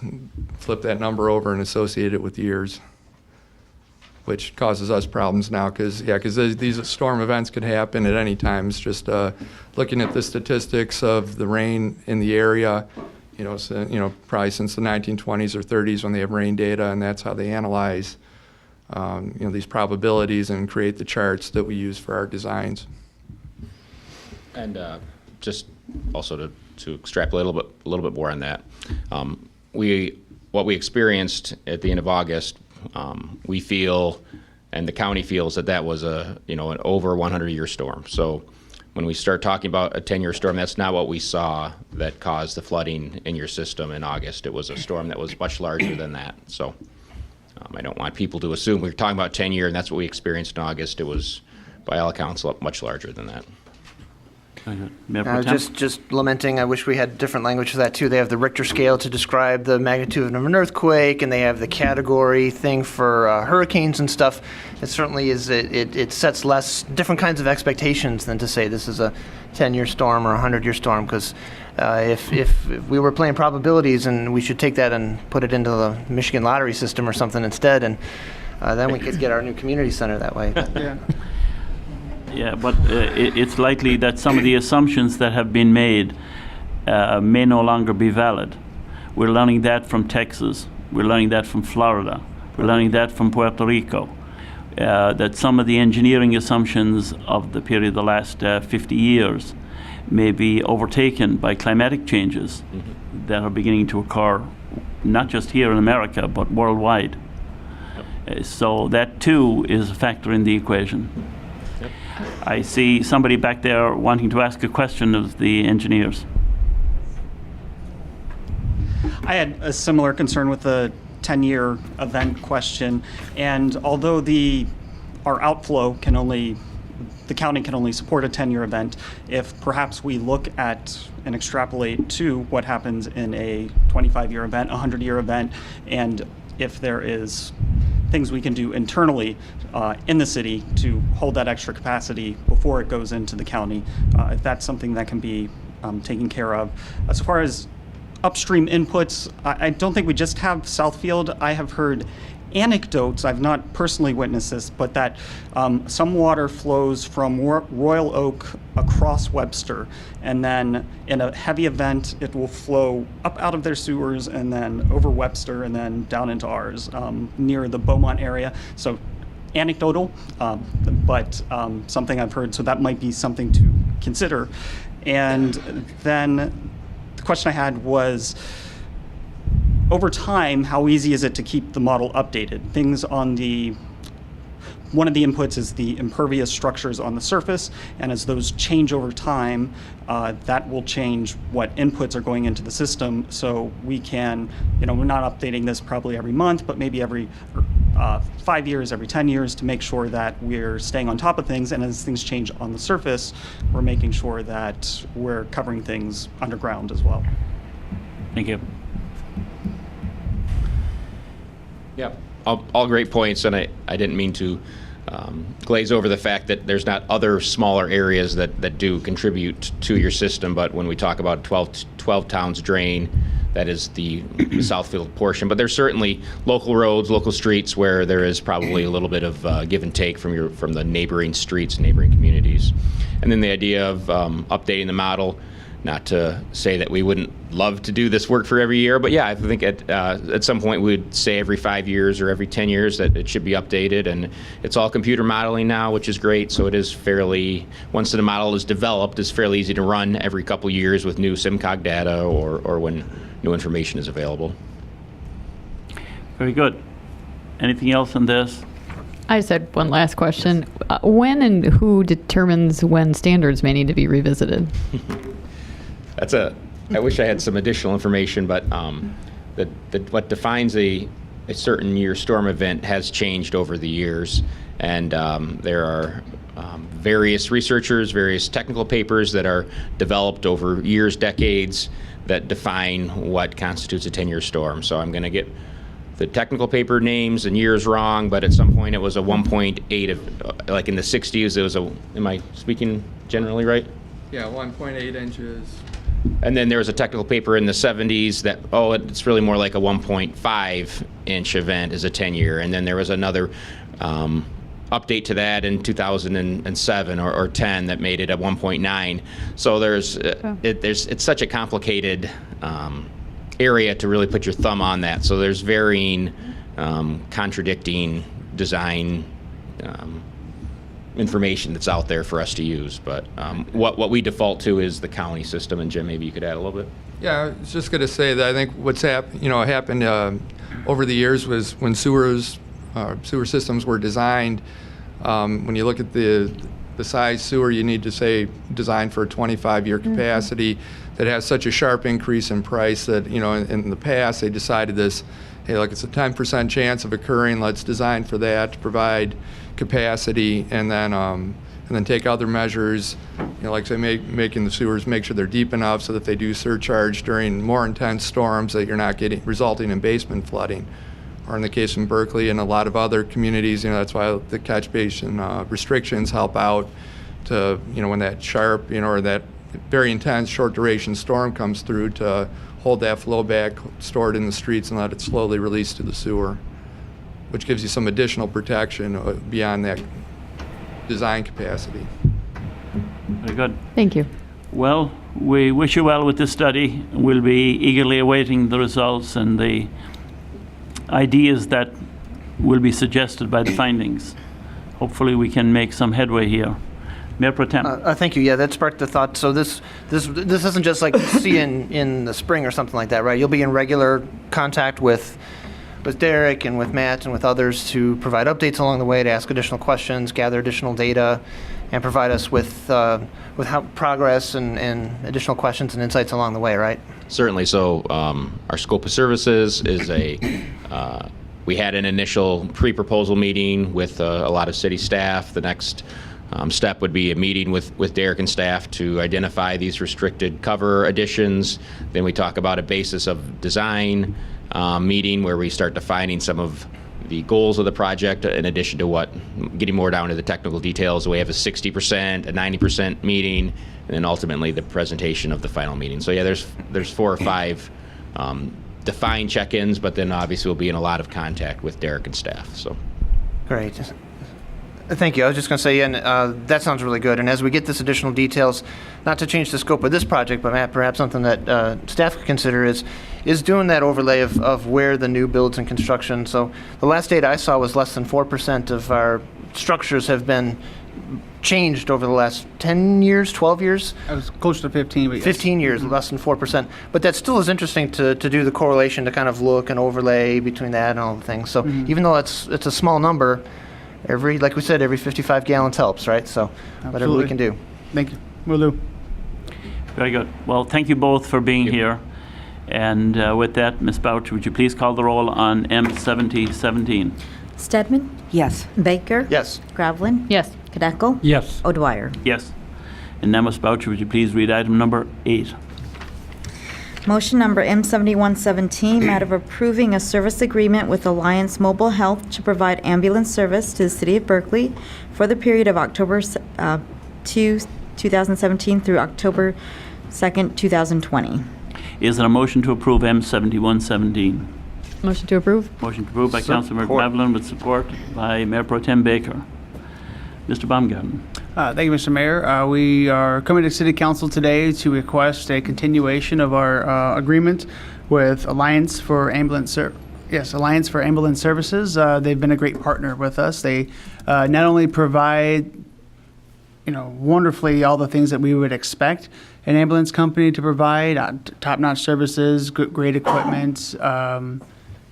flip that number over and associate it with years, which causes us problems now because these storm events could happen at any time. It's just looking at the statistics of the rain in the area, probably since the 1920s or 30s when they have rain data, and that's how they analyze these probabilities and create the charts that we use for our designs. And just also to extrapolate a little bit more on that, what we experienced at the end of August, we feel, and the county feels, that was an over 100-year storm. So when we start talking about a 10-year storm, that's not what we saw that caused the flooding in your system in August. It was a storm that was much larger than that. So I don't want people to assume we're talking about 10-year and that's what we experienced in August. It was, by all accounts, much larger than that. Just lamenting, I wish we had different language for that too. They have the Richter scale to describe the magnitude of an earthquake, and they have the category thing for hurricanes and stuff. It certainly is, it sets different kinds of expectations than to say this is a 10-year storm or a 100-year storm, because if we were playing probabilities, and we should take that and put it into the Michigan lottery system or something instead, and then we could get our new community center that way. Yeah. Yeah, but it's likely that some of the assumptions that have been made may no longer be valid. We're learning that from Texas. We're learning that from Florida. We're learning that from Puerto Rico. that some of the engineering assumptions of the period of the last 50 years may be overtaken by climatic changes that are beginning to occur, not just here in America, but worldwide. So that too is a factor in the equation. I see somebody back there wanting to ask a question of the engineers. I had a similar concern with the 10-year event question, and although our outflow the county can only support a 10-year event, if perhaps we look at and extrapolate to what happens in a 25-year event, a 100-year event, and if there is things we can do internally in the city to hold that extra capacity before it goes into the county, if that's something that can be taken care of. As far as upstream inputs, I don't think we just have Southfield. I have heard anecdotes, I've not personally witnessed this, but that some water flows from Royal Oak across Webster, and then in a heavy event, it will flow up out of their sewers and then over Webster and then down into ours near the Beaumont area. So anecdotal, but something I've heard, so that might be something to consider. And then the question I had was, over time, how easy is it to keep the model updated? One of the inputs is the impervious structures on the surface, and as those change over time, that will change what inputs are going into the system. So we can, we're not updating this probably every month, but maybe every 5 years, every 10 years to make sure that we're staying on top of things. And as things change on the surface, we're making sure that we're covering things underground as well. Thank you. Yep, all great points, and I didn't mean to glaze over the fact that there's not other smaller areas that do contribute to your system, but when we talk about 12 towns drain, that is the Southfield portion. But there's certainly local roads, local streets where there is probably a little bit of give and take from the neighboring streets, neighboring communities. And then the idea of updating the model, not to say that we wouldn't love to do this work for every year, but yeah, I think at some point we'd say every 5 years or every 10 years that it should be updated. And it's all computer modeling now, which is great. So it is fairly, once the model is developed, it's fairly easy to run every couple years with new SIMCOG data or when new information is available. Very good. Anything else on this? I just had one last question. When and who determines when standards may need to be revisited? I wish I had some additional information, but what defines a certain year storm event has changed over the years, and there are various researchers, various technical papers that are developed over years, decades, that define what constitutes a 10-year storm. So I'm going to get the technical paper names and years wrong, but at some point it was a 1.8, like in the 60s, it was am I speaking generally right? Yeah, 1.8 inches. And then there was a technical paper in the 70s that, it's really more like a 1.5 inch event is a 10-year. And then there was another update to that in 2007 or 10 that made it a 1.9. So it's such a complicated area to really put your thumb on that. So there's varying, contradicting design information that's out there for us to use, but what we default to is the county system. And Jim, maybe you could add a little bit. Yeah, I was just going to say that I think what's happened over the years was when sewer systems were designed. When you look at the size sewer, you need to say designed for a 25-year capacity that has such a sharp increase in price that in the past they decided this. Hey, look, it's a 10% chance of occurring. Let's design for that to provide capacity, and then take other measures, like say making the sewers, make sure they're deep enough so that they do surcharge during more intense storms, that you're not resulting in basement flooding. Or in the case in Berkley and a lot of other communities, that's why the catch basin restrictions help out to, when that sharp, or that very intense short duration storm comes through, to hold that flow back, store it in the streets, and let it slowly release to the sewer, which gives you some additional protection beyond that design capacity. Very good. Thank you. Well, we wish you well with this study. We'll be eagerly awaiting the results and the ideas that will be suggested by the findings. hopefully we can make some headway here. Mayor Pro Tem. Thank you. Yeah, that sparked the thought. So this isn't just like see in the spring or something like that, right? You'll be in regular contact with Derek and with Matt and with others to provide updates along the way, to ask additional questions, gather additional data, and provide us with how progress and additional questions and insights along the way, right? Certainly. So our scope of services is we had an initial pre-proposal meeting with a lot of city staff. The next step would be a meeting with Derek and staff to identify these restricted cover additions. Then we talk about a basis of design meeting where we start defining some of the goals of the project in addition to getting more down to the technical details. We have a 60%, a 90% meeting, and then ultimately the presentation of the final meeting. So yeah, there's 4 or 5 defined check-ins, but then obviously we'll be in a lot of contact with Derek and staff. So great. Thank you. I was just going to say, that sounds really good. And as we get this additional details, not to change the scope of this project, but Matt, perhaps something that staff could consider is doing that overlay of where the new builds and construction. So the last data I saw was less than 4% of our structures have been changed over the last 10 years, 12 years? I was close to 15. But yes. 15 years, less than 4%. But that still is interesting to do the correlation, to kind of look and overlay between that and all the things. So even though it's a small number, like we said, every 55 gallons helps, right? So whatever we can do. Thank you. Will do. Very good. Well, thank you both for being here. And with that, Ms. Boucher, would you please call the roll on M7017? Stedman? Yes. Baker? Yes. Gravlin? Yes. Kadeco? Yes. O'Dwyer? Yes. And now, Ms. Boucher, would you please read item number 8? Motion number M7117, matter of approving a service agreement with Alliance Mobile Health to provide ambulance service to the City of Berkeley for the period of October 2, 2017 through October 2nd, 2020. Is there a motion to approve M7117? Motion to approve. Motion approved by Councilmember Gravlin with support by Mayor Pro Tem Baker. Mr. Baumgarten. Thank you, Mr. Mayor. We are coming to City Council today to request a continuation of our agreement with Alliance for Ambulance Services. They've been a great partner with us. They not only provide, wonderfully all the things that we would expect an ambulance company to provide, top-notch services, great equipment.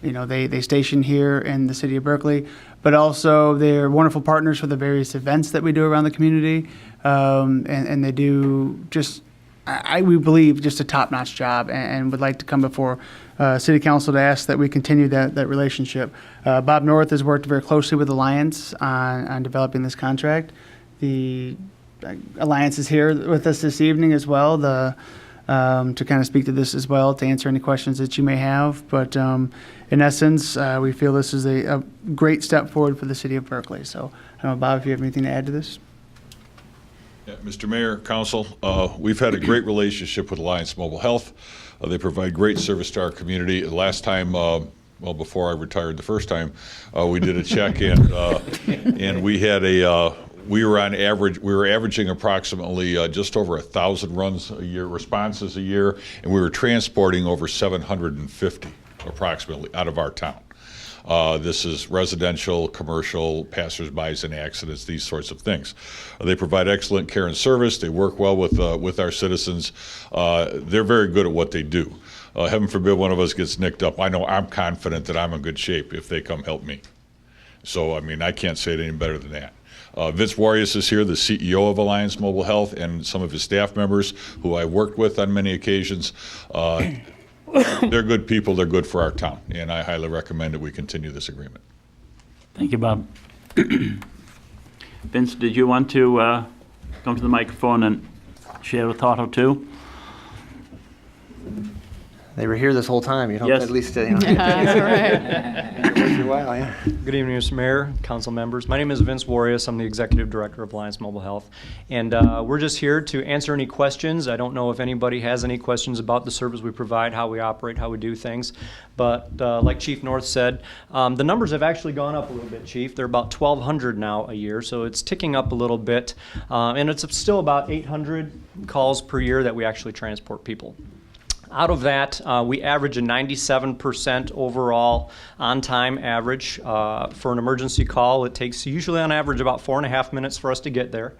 They station here in the City of Berkeley, but also they're wonderful partners for the various events that we do around the community, and they do we believe, just a top-notch job, and would like to come before City Council to ask that we continue that relationship. Bob North has worked very closely with Alliance on developing this contract. The Alliance is here with us this evening as well, to kind of speak to this as well, to answer any questions that you may have. But in essence, we feel this is a great step forward for the City of Berkeley. So I don't know, Bob, if you have anything to add to this. Yeah, Mr. Mayor, Council, we've had a great relationship with Alliance Mobile Health. They provide great service to our community. Last time, before I retired the first time, we did a check-in, and we had we were averaging approximately just over 1,000 runs a year, responses a year, and we were transporting over 750 approximately out of our town. This is residential, commercial, passersby and accidents, these sorts of things. They provide excellent care and service. They work well with our citizens. They're very good at what they do. Heaven forbid one of us gets nicked up. I know I'm confident that I'm in good shape if they come help me. So, I can't say it any better than that. Vince Warrius is here, the CEO of Alliance Mobile Health, and some of his staff members who I worked with on many occasions. They're good people. They're good for our town, and I highly recommend that we continue this agreement. Thank you, Bob. Vince, did you want to come to the microphone and share a thought or two? They were here this whole time. You don't Yes. at least That's right. a while, yeah. Good evening, Mr. Mayor, council members. My name is Vince Warrius. I'm the executive director of Alliance Mobile Health. And we're just here to answer any questions. I don't know if anybody has any questions about the service we provide, how we operate, how we do things. But like Chief North said, the numbers have actually gone up a little bit, Chief. They're about 1,200 now a year, so it's ticking up a little bit. And it's still about 800 calls per year that we actually transport people. Out of that, we average a 97% overall on-time average. For an emergency call, it takes usually on average about 4.5 minutes for us to get there.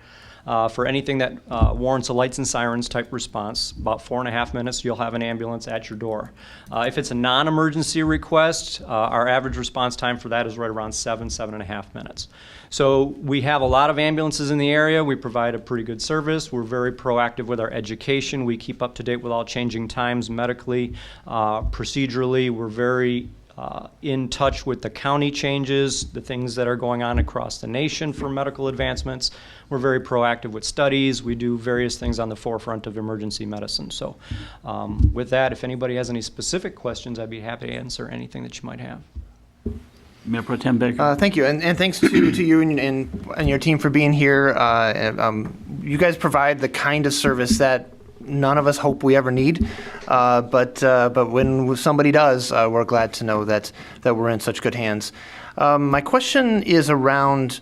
For anything that warrants a lights and sirens type response, about 4.5 minutes, you'll have an ambulance at your door. If it's a non-emergency request, our average response time for that is right around 7.5 minutes. So we have a lot of ambulances in the area. We provide a pretty good service. We're very proactive with our education. We keep up to date with all changing times medically, procedurally. We're very in touch with the county changes, the things that are going on across the nation for medical advancements. We're very proactive with studies. We do various things on the forefront of emergency medicine. So with that, if anybody has any specific questions, I'd be happy to answer anything that you might have. Mayor Pro Tem Baker. Thank you, and thanks to you and your team for being here. You guys provide the kind of service that none of us hope we ever need, but when somebody does, we're glad to know that we're in such good hands. My question is around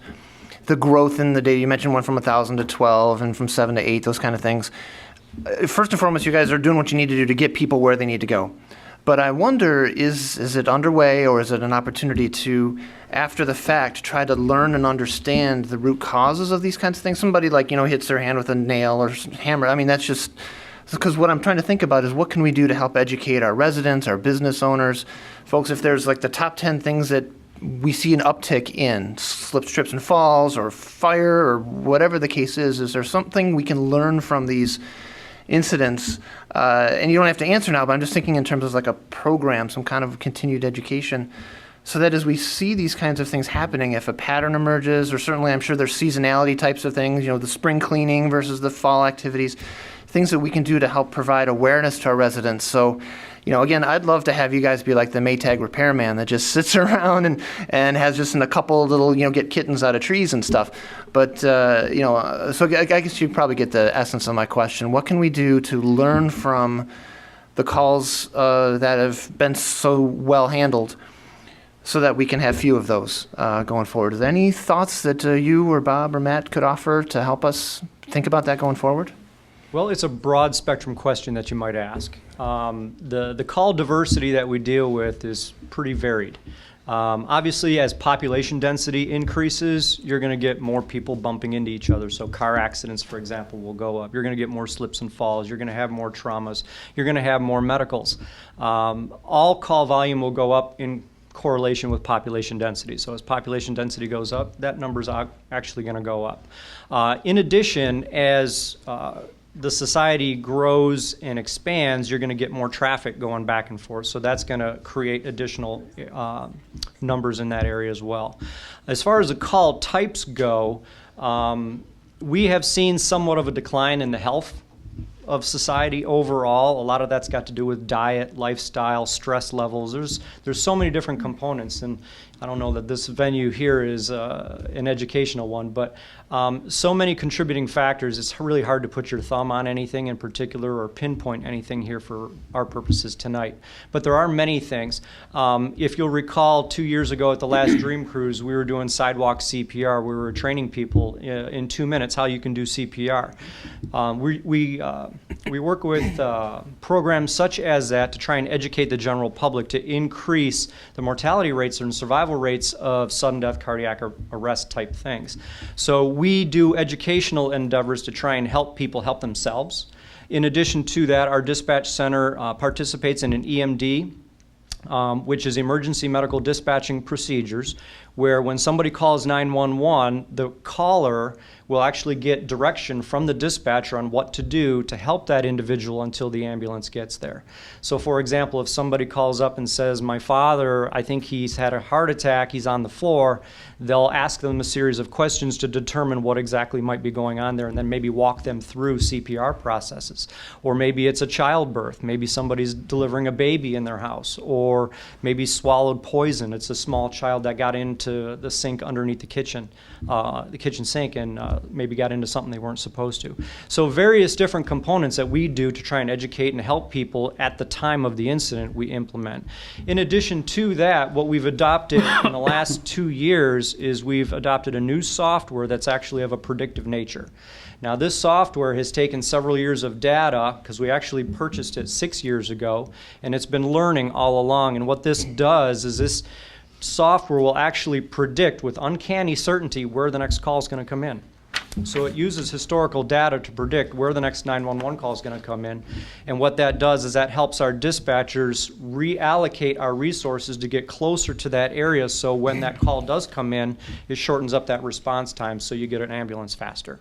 the growth in the data. You mentioned one from 1,000 to 12 and from 7 to 8, those kind of things. First and foremost, you guys are doing what you need to do to get people where they need to go. But I wonder, is it underway, or is it an opportunity to, after the fact, try to learn and understand the root causes of these kinds of things? Somebody hits their hand with a nail or hammer. I mean, that's just because what I'm trying to think about is what can we do to help educate our residents, our business owners, folks. If there's the top 10 things that we see an uptick in, slips, trips, and falls, or fire, or whatever the case is there something we can learn from these incidents? And you don't have to answer now, but I'm just thinking in terms of a program, some kind of continued education, so that as we see these kinds of things happening, if a pattern emerges, or certainly I'm sure there's seasonality types of things, the spring cleaning versus the fall activities, things that we can do to help provide awareness to our residents. So, again, I'd love to have you guys be like the Maytag repairman that just sits around and has just a couple little, get kittens out of trees and stuff. But, so I guess you probably get the essence of my question. What can we do to learn from the calls that have been so well handled, so that we can have few of those going forward? Are there any thoughts that you or Bob or Matt could offer to help us think about that going forward? Well, it's a broad spectrum question that you might ask. The call diversity that we deal with is pretty varied. Obviously, as population density increases, you're going to get more people bumping into each other. So car accidents, for example, will go up. You're going to get more slips and falls. You're going to have more traumas. You're going to have more medicals. All call volume will go up in correlation with population density. So as population density goes up, that number's actually going to go up. In addition, as the society grows and expands, you're going to get more traffic going back and forth. So that's going to create additional numbers in that area as well. As far as the call types go, we have seen somewhat of a decline in the health of society overall. A lot of that's got to do with diet, lifestyle, stress levels. There's so many different components, and I don't know that this venue here is an educational one, but so many contributing factors, it's really hard to put your thumb on anything in particular or pinpoint anything here for our purposes tonight. But there are many things. If you'll recall, 2 years ago at the last Dream Cruise, we were doing sidewalk CPR. We were training people in 2 minutes how you can do CPR. We work with programs such as that to try and educate the general public to increase the mortality rates and survival rates of sudden death, cardiac arrest type things. So we do educational endeavors to try and help people help themselves. In addition to that, our dispatch center participates in an EMD, which is emergency medical dispatching procedures, where when somebody calls 911, the caller will actually get direction from the dispatcher on what to do to help that individual until the ambulance gets there. So for example, if somebody calls up and says, my father, I think he's had a heart attack, he's on the floor, they'll ask them a series of questions to determine what exactly might be going on there, and then maybe walk them through CPR processes. Or maybe it's a childbirth, maybe somebody's delivering a baby in their house, or maybe swallowed poison. It's a small child that got into the sink underneath the kitchen sink, and maybe got into something they weren't supposed to. So various different components that we do to try and educate and help people at the time of the incident we implement. In addition to that, what we've adopted in the last 2 years is we've adopted a new software that's actually of a predictive nature. Now, this software has taken several years of data, because we actually purchased it 6 years ago, and it's been learning all along. And what this does is this software will actually predict with uncanny certainty where the next call is going to come in. So it uses historical data to predict where the next 911 call is going to come in. And what that does is that helps our dispatchers reallocate our resources to get closer to that area, so when that call does come in, it shortens up that response time so you get an ambulance faster.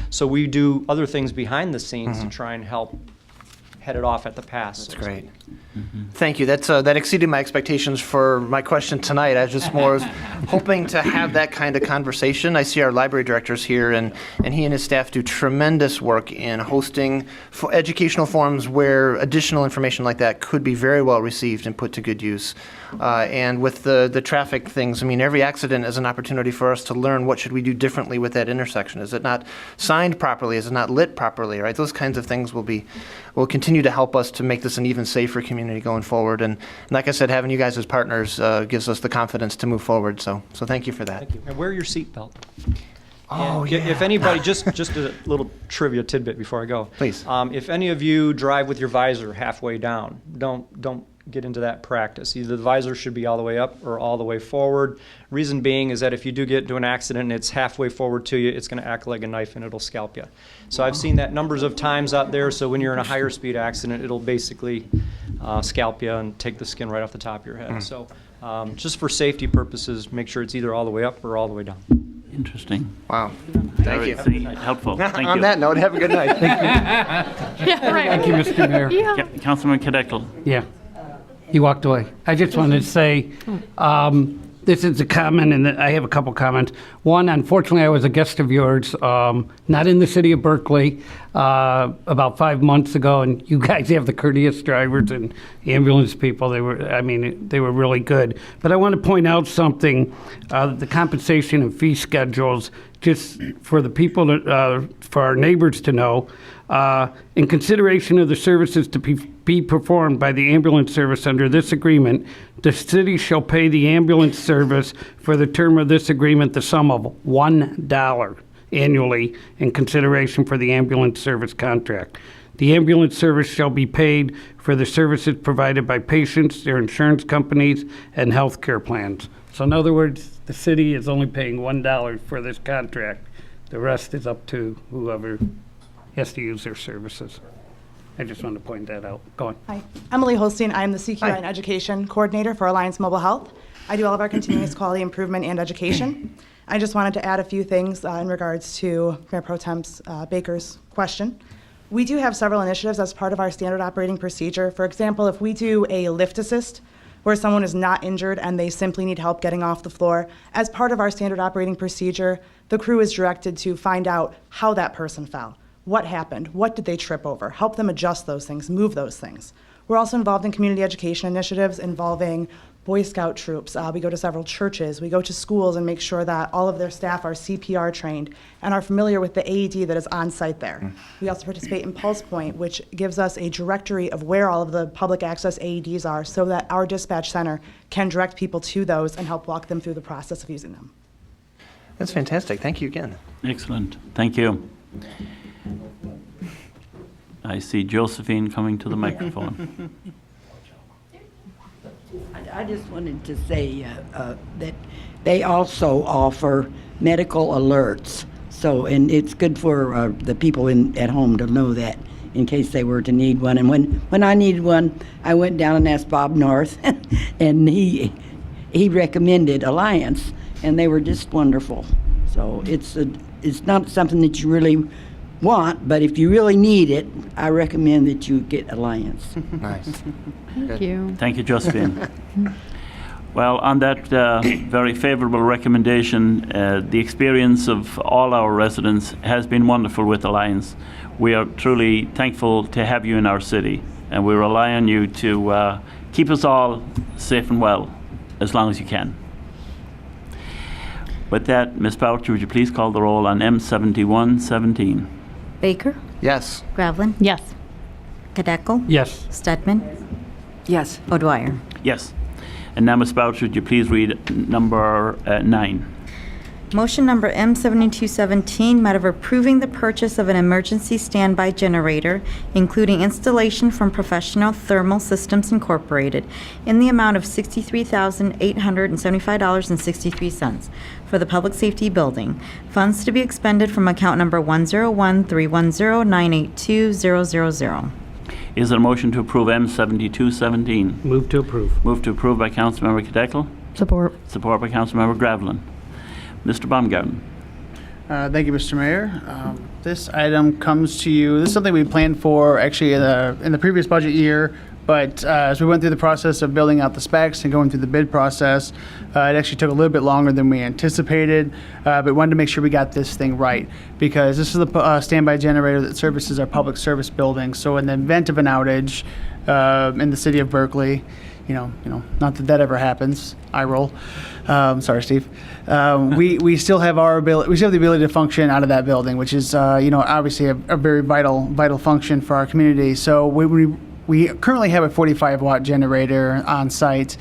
So we do other things behind the scenes to try and help head it off at the pass. That's great. Thank you. That exceeded my expectations for my question tonight. I was just more hoping to have that kind of conversation. I see our library director's here, and he and his staff do tremendous work in hosting educational forums where additional information like that could be very well received and put to good use. And with the traffic things, I mean, every accident is an opportunity for us to learn what should we do differently with that intersection. Is it not signed properly? Is it not lit properly? Right? Those kinds of things will continue to help us to make this an even safer community going forward. And like I said, having you guys as partners gives us the confidence to move forward. So thank you for that. Thank you. And wear your seatbelt. Oh, And yeah. If anybody, just a little trivia tidbit before I go. Please. If any of you drive with your visor halfway down, don't get into that practice. Either the visor should be all the way up or all the way forward. Reason being is that if you do get into an accident and it's halfway forward to you, it's going to act like a knife and it'll scalp you. So I've seen that numbers of times out there. So when you're in a higher speed accident, it'll basically scalp you and take the skin right off the top of your head. So just for safety purposes, make sure it's either all the way up or all the way down. Interesting. Wow. Thank you. Helpful. Thank you. On that note, have a good night. Yeah, right. Thank you, Mr. Mayor. Yeah. Councilman Cadeckel. Yeah, he walked away. I just wanted to say, this is a comment, and I have a couple comments. One, unfortunately, I was a guest of yours, not in the city of Berkeley, about 5 months ago, and you guys have the courteous drivers and ambulance people. They were really good. But I want to point out something, the compensation and fee schedules, just for the people, for our neighbors to know, in consideration of the services to be performed by the ambulance service under this agreement, the city shall pay the ambulance service for the term of this agreement the sum of $1 annually in consideration for the ambulance service contract. The ambulance service shall be paid for the services provided by patients, their insurance companies, and health care plans. So in other words, the city is only paying $1 for this contract. The rest is up to whoever has to use their services. I just wanted to point that out. Go on. Hi, Emily Holstein. I'm the CQI and Education Coordinator for Alliance Mobile Health. I do all of our continuous quality improvement and education. I just wanted to add a few things in regards to Mayor Pro Temp's Baker's question. We do have several initiatives as part of our standard operating procedure. For example, if we do a lift assist, where someone is not injured and they simply need help getting off the floor, as part of our standard operating procedure, the crew is directed to find out how that person fell. What happened? What did they trip over? Help them adjust those things, move those things. We're also involved in community education initiatives involving Boy Scout troops. We go to several churches. We go to schools and make sure that all of their staff are CPR trained and are familiar with the AED that is on site there. We also participate in Pulse Point, which gives us a directory of where all of the public access AEDs are so that our dispatch center can direct people to those and help walk them through the process of using them. That's fantastic. Thank you again. Excellent. Thank you. I see Josephine coming to the microphone. I just wanted to say that they also offer medical alerts. So, and it's good for the people at home to know that in case they were to need one. And when I needed one, I went down and asked Bob North, and he recommended Alliance, and they were just wonderful. So it's not something that you really want, but if you really need it, I recommend that you get Alliance. Nice. Thank you. Thank you, Josephine. Well, on that very favorable recommendation, the experience of all our residents has been wonderful with Alliance. We are truly thankful to have you in our city, and we rely on you to keep us all safe and well as long as you can. With that, Ms. Boucher, would you please call the roll on M7117? Baker? Yes. Gravlin? Yes. Cadeckel? Yes. Stedman? Yes. O'Dwyer? Yes. And now, Ms. Boucher, would you please read number 9? Motion number M7217, matter of approving the purchase of an emergency standby generator, including installation from Professional Thermal Systems Incorporated, in the amount of $63,875.63 for the Public Safety Building. Funds to be expended from account number 101-310-982-000. Is there a motion to approve M7217? Move to approve. Move to approve by Councilmember Cadeckel. Support. Support by Councilmember Gravelin. Mr. Baumgarten. Thank you, Mr. Mayor. This item comes to you, this is something we planned for actually in the previous budget year, but as we went through the process of building out the specs and going through the bid process, it actually took a little bit longer than we anticipated, but we wanted to make sure we got this thing right, because this is the standby generator that services our public service building. So in the event of an outage in the city of Berkeley, not that ever happens. I roll. Sorry, Steve. We still have our ability. We still have the ability to function out of that building, which is, obviously a very vital function for our community. So we currently have a 45-watt generator on site.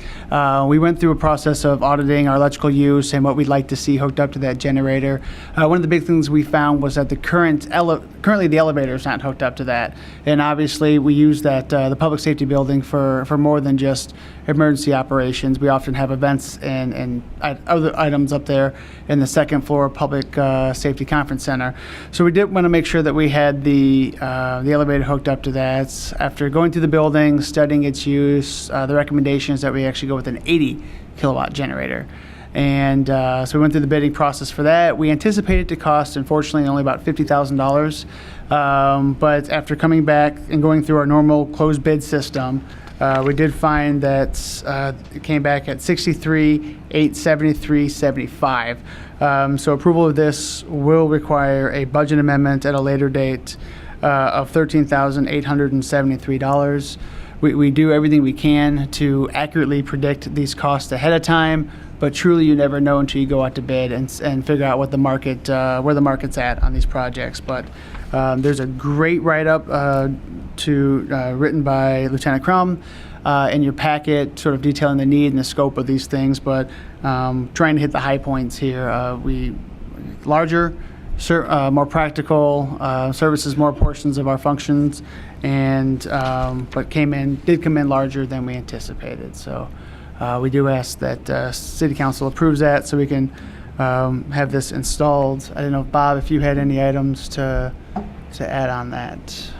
We went through a process of auditing our electrical use and what we'd like to see hooked up to that generator. One of the big things we found was that currently the elevator is not hooked up to that. And obviously we use that the public safety building for more than just emergency operations. We often have events and other items up there in the second floor public safety conference center. So we did want to make sure that we had the elevator hooked up to that. After going through the building, studying its use, the recommendation is that we actually go with an 80 kilowatt generator. And so we went through the bidding process for that. We anticipated to cost, unfortunately, only about $50,000. But after coming back and going through our normal closed bid system, we did find that it came back at $63,873.75. So approval of this will require a budget amendment at a later date of $13,873. We do everything we can to accurately predict these costs ahead of time, but truly you never know until you go out to bid and figure out what the market, where the market's at on these projects. But there's a great write-up written by Lieutenant Crum in your packet, sort of detailing the need and the scope of these things, but trying to hit the high points here. Larger, more practical, services more portions of our functions, and but did come in larger than we anticipated. So we do ask that City Council approves that so we can have this installed. I don't know, Bob, if you had any items to add on that.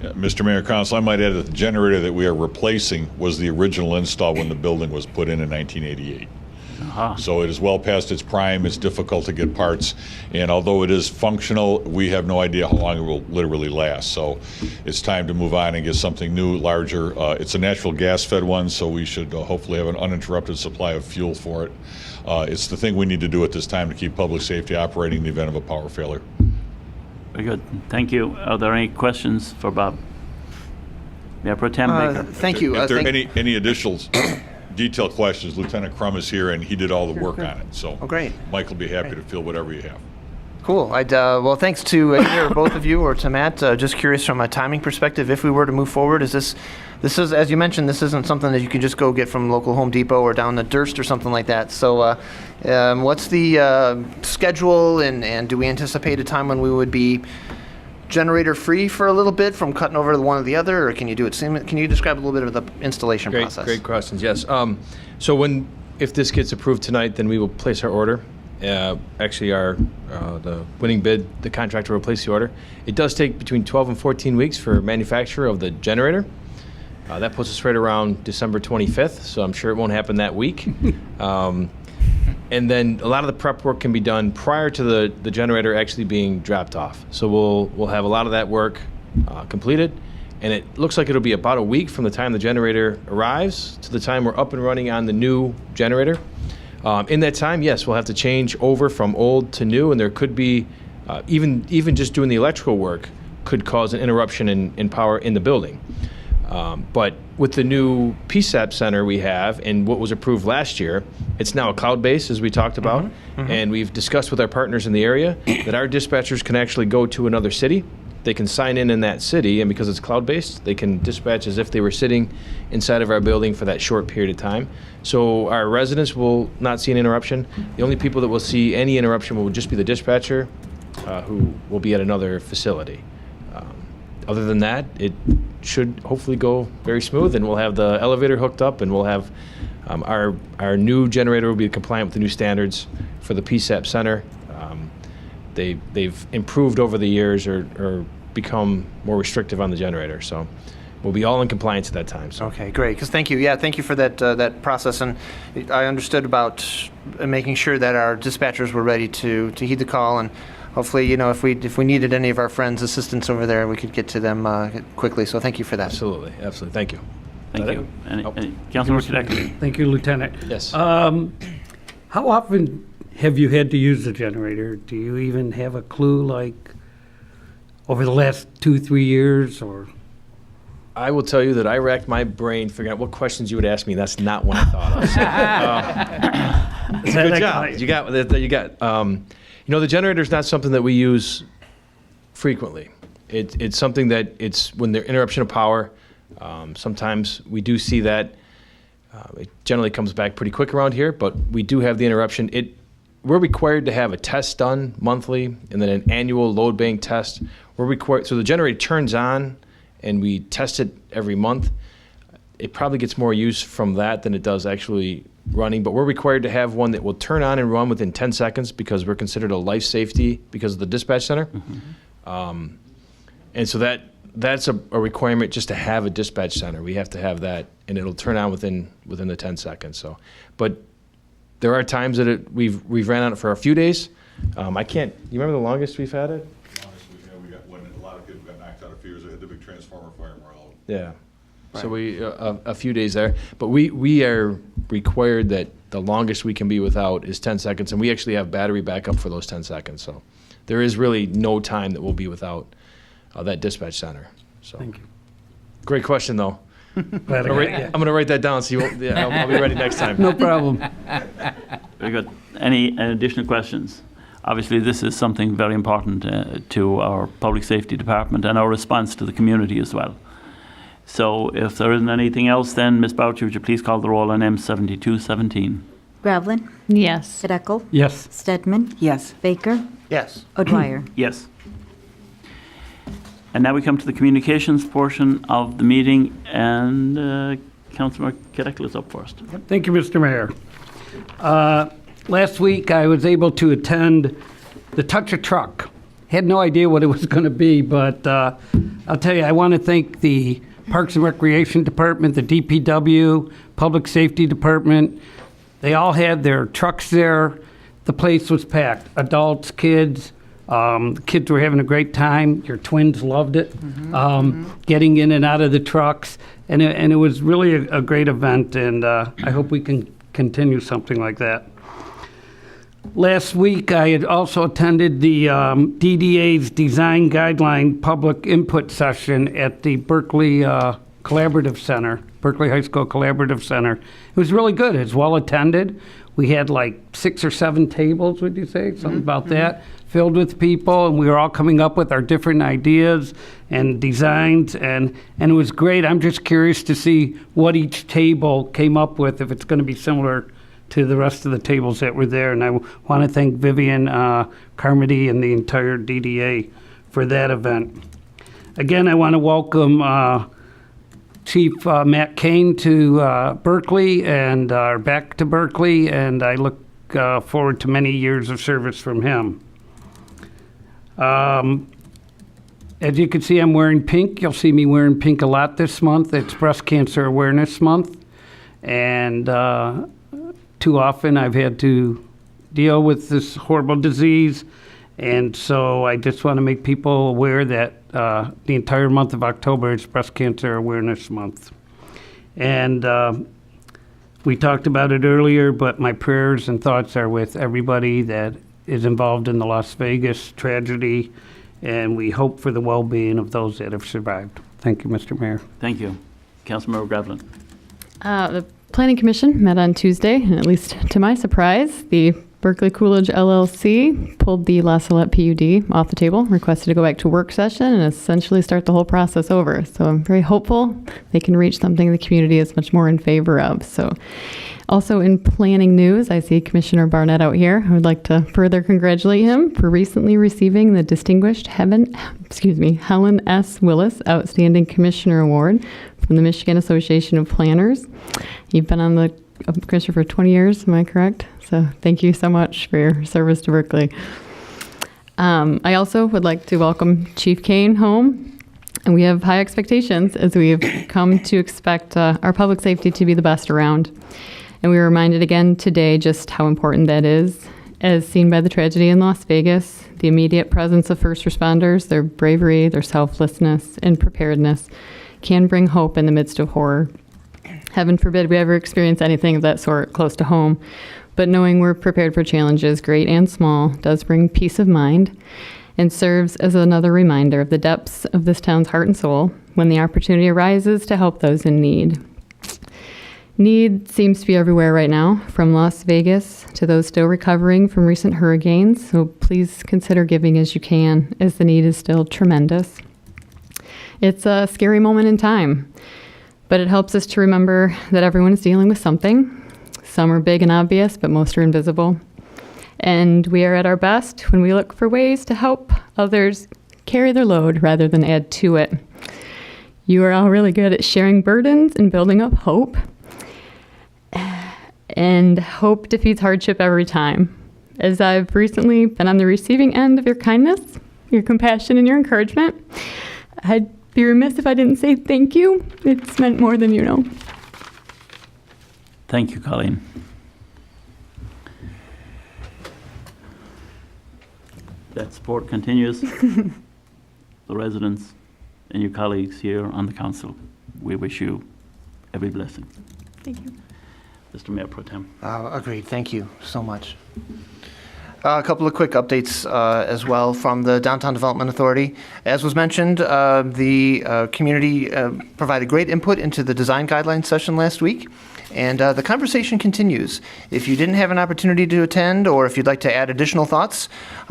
Yeah, Mr. Mayor, Council, I might add that the generator that we are replacing was the original install when the building was put in 1988. So it is well past its prime. It's difficult to get parts, and although it is functional, we have no idea how long it will literally last. So it's time to move on and get something new, larger. It's a natural gas-fed one, so we should hopefully have an uninterrupted supply of fuel for it. It's the thing we need to do at this time to keep public safety operating in the event of a power failure. Very good. Thank you. Are there any questions for Bob? Mayor Pro Tem Baker. Thank you. If there are any additional detailed questions, Lieutenant Crum is here, and he did all the work on it. So great. Mike will be happy to field whatever you have. Cool. Well, thanks to either both of you or to Matt. Just curious from a timing perspective, if we were to move forward, this is, as you mentioned, this isn't something that you can just go get from local Home Depot or down the Durst or something like that. So what's the schedule, and do we anticipate a time when we would be generator free for a little bit from cutting over to one or the other, or can you do it? Can you describe a little bit of the installation process? Great questions. Yes. So if this gets approved tonight, then we will place our order. Actually, the winning bid, the contractor will place the order. It does take between 12 and 14 weeks for manufacture of the generator. That puts us right around December 25th, so I'm sure it won't happen that week. And then a lot of the prep work can be done prior to the generator actually being dropped off. So we'll have a lot of that work completed, and it looks like it'll be about a week from the time the generator arrives to the time we're up and running on the new generator. In that time, yes, we'll have to change over from old to new, and there could be even just doing the electrical work could cause an interruption in power in the building. But with the new PSAP center we have and what was approved last year, it's now a cloud-based, as we talked about, and we've discussed with our partners in the area that our dispatchers can actually go to another city they can sign in that city, and because it's cloud-based, they can dispatch as if they were sitting inside of our building for that short period of time. So our residents will not see an interruption. The only people that will see any interruption will just be the dispatcher, who will be at another facility. Other than that, it should hopefully go very smooth, and we'll have the elevator hooked up, and we'll have our new generator will be compliant with the new standards for the PSAP center. They've improved over the years or become more restrictive on the generator, so we'll be all in compliance at that time. So. Okay, great. Because thank you. Yeah, thank you for that process. And I understood about making sure that our dispatchers were ready to heed the call, and hopefully, if we needed any of our friends' assistance over there, we could get to them quickly. So thank you for that. Absolutely. Thank you. Thank you. Councilmember Kadek. Thank you, Lieutenant. Yes. How often have you had to use the generator? Do you even have a clue, like over the last 2-3 years, or? I will tell you that I racked my brain figuring out what questions you would ask me. That's not one I thought of. So, good job. You got. The generator is not something that we use frequently. It's something that it's when there's interruption of power. Sometimes we do see that. It generally comes back pretty quick around here, but we do have the interruption. We're required to have a test done monthly and then an annual load bank test. We're required, so the generator turns on and we test it every month. It probably gets more use from that than it does actually running, but we're required to have one that will turn on and run within 10 seconds because we're considered a life safety because of the dispatch center. Mm-hmm. And so that's a requirement just to have a dispatch center. We have to have that, and it'll turn on within the 10 seconds. So, but there are times that we've ran on it for a few days. I can't. You remember the longest we've had it? The longest we've had, we got when a lot of people got knocked out a few years. They had the big transformer fire and we're all. Yeah. Right. So we a few days there, but we are required that the longest we can be without is 10 seconds, and we actually have battery backup for those 10 seconds. So there is really no time that we'll be without that dispatch center. So Thank you. Great question, though. I'm Glad I got you. going to write that down, so I'll be ready next time. No problem. Very good. Any additional questions? Obviously, this is something very important to our public safety department and our response to the community as well. So if there isn't anything else, then Ms. Boucher, would you please call the roll on M7217? Gravelin, Yes. Kadekel, Yes. Stedman, Yes. Baker, Yes. O'Dwyer. Yes. And now we come to the communications portion of the meeting, and Councilor Kadekla is up first. Thank you, Mr. Mayor. Last week, I was able to attend the Touch a Truck. Had no idea what it was going to be, but I'll tell you, I want to thank the Parks and Recreation Department, the DPW, Public Safety Department. They all had their trucks there. The place was packed. Adults, kids. The kids were having a great time. Your twins loved it. Getting in and out of the trucks. And it was really a great event, and I hope we can continue something like that. Last week, I had also attended the DDA's Design Guideline Public Input Session at the Berkley Collaborative Center, Berkley High School Collaborative Center. It was really good. It was well attended. We had like 6 or 7 tables, would you say? Something about that, filled with people, and we were all coming up with our different ideas and designs, and it was great. I'm just curious to see what each table came up with, if it's going to be similar to the rest of the tables that were there. And I want to thank Vivian Carmody and the entire DDA for that event. Again, I want to welcome Chief Matt Kane to Berkley and back to Berkley, and I look forward to many years of service from him. As you can see, I'm wearing pink. You'll see me wearing pink a lot this month. It's Breast Cancer Awareness Month, and too often I've had to deal with this horrible disease, and so I just want to make people aware that the entire month of October is Breast Cancer Awareness Month. And we talked about it earlier, but my prayers and thoughts are with everybody that is involved in the Las Vegas tragedy, and we hope for the well-being of those that have survived. Thank you, Mr. Mayor. Thank you. Councilmember Gravelin. The Planning Commission met on Tuesday, and at least to my surprise, the Berkley Coolidge LLC pulled the La Salette PUD off the table, requested to go back to work session and essentially start the whole process over. So I'm very hopeful they can reach something the community is much more in favor of. So also in planning news, I see Commissioner Barnett out here. I would like to further congratulate him for recently receiving the distinguished Helen S. Willis Outstanding Commissioner Award from the Michigan Association of Planners. You've been on the Commissioner for 20 years, am I correct? So thank you so much for your service to Berkley. I also would like to welcome Chief Kane home. And we have high expectations as we've come to expect our public safety to be the best around. And we were reminded again today just how important that is, as seen by the tragedy in Las Vegas, the immediate presence of first responders, their bravery, their selflessness, and preparedness can bring hope in the midst of horror. Heaven forbid we ever experience anything of that sort close to home, but knowing we're prepared for challenges, great and small, does bring peace of mind and serves as another reminder of the depths of this town's heart and soul when the opportunity arises to help those in need. Need seems to be everywhere right now, from Las Vegas to those still recovering from recent hurricanes, so please consider giving as you can, as the need is still tremendous. It's a scary moment in time, but it helps us to remember that everyone is dealing with something. Some are big and obvious, but most are invisible. And we are at our best when we look for ways to help others carry their load rather than add to it. You are all really good at sharing burdens and building up hope. And hope defeats hardship every time. As I've recently been on the receiving end of your kindness, your compassion, and your encouragement, I'd be remiss if I didn't say thank you. It's meant more than you know. Thank you, Colleen. That support continues. The residents and your colleagues here on the council, we wish you every blessing. Thank you. Mr. Mayor Pro Tem. Agreed. Thank you so much. A couple of quick updates as well from the Downtown Development Authority. As was mentioned, the community provided great input into the design guidelines session last week. And the conversation continues. If you didn't have an opportunity to attend, or if you'd like to add additional thoughts,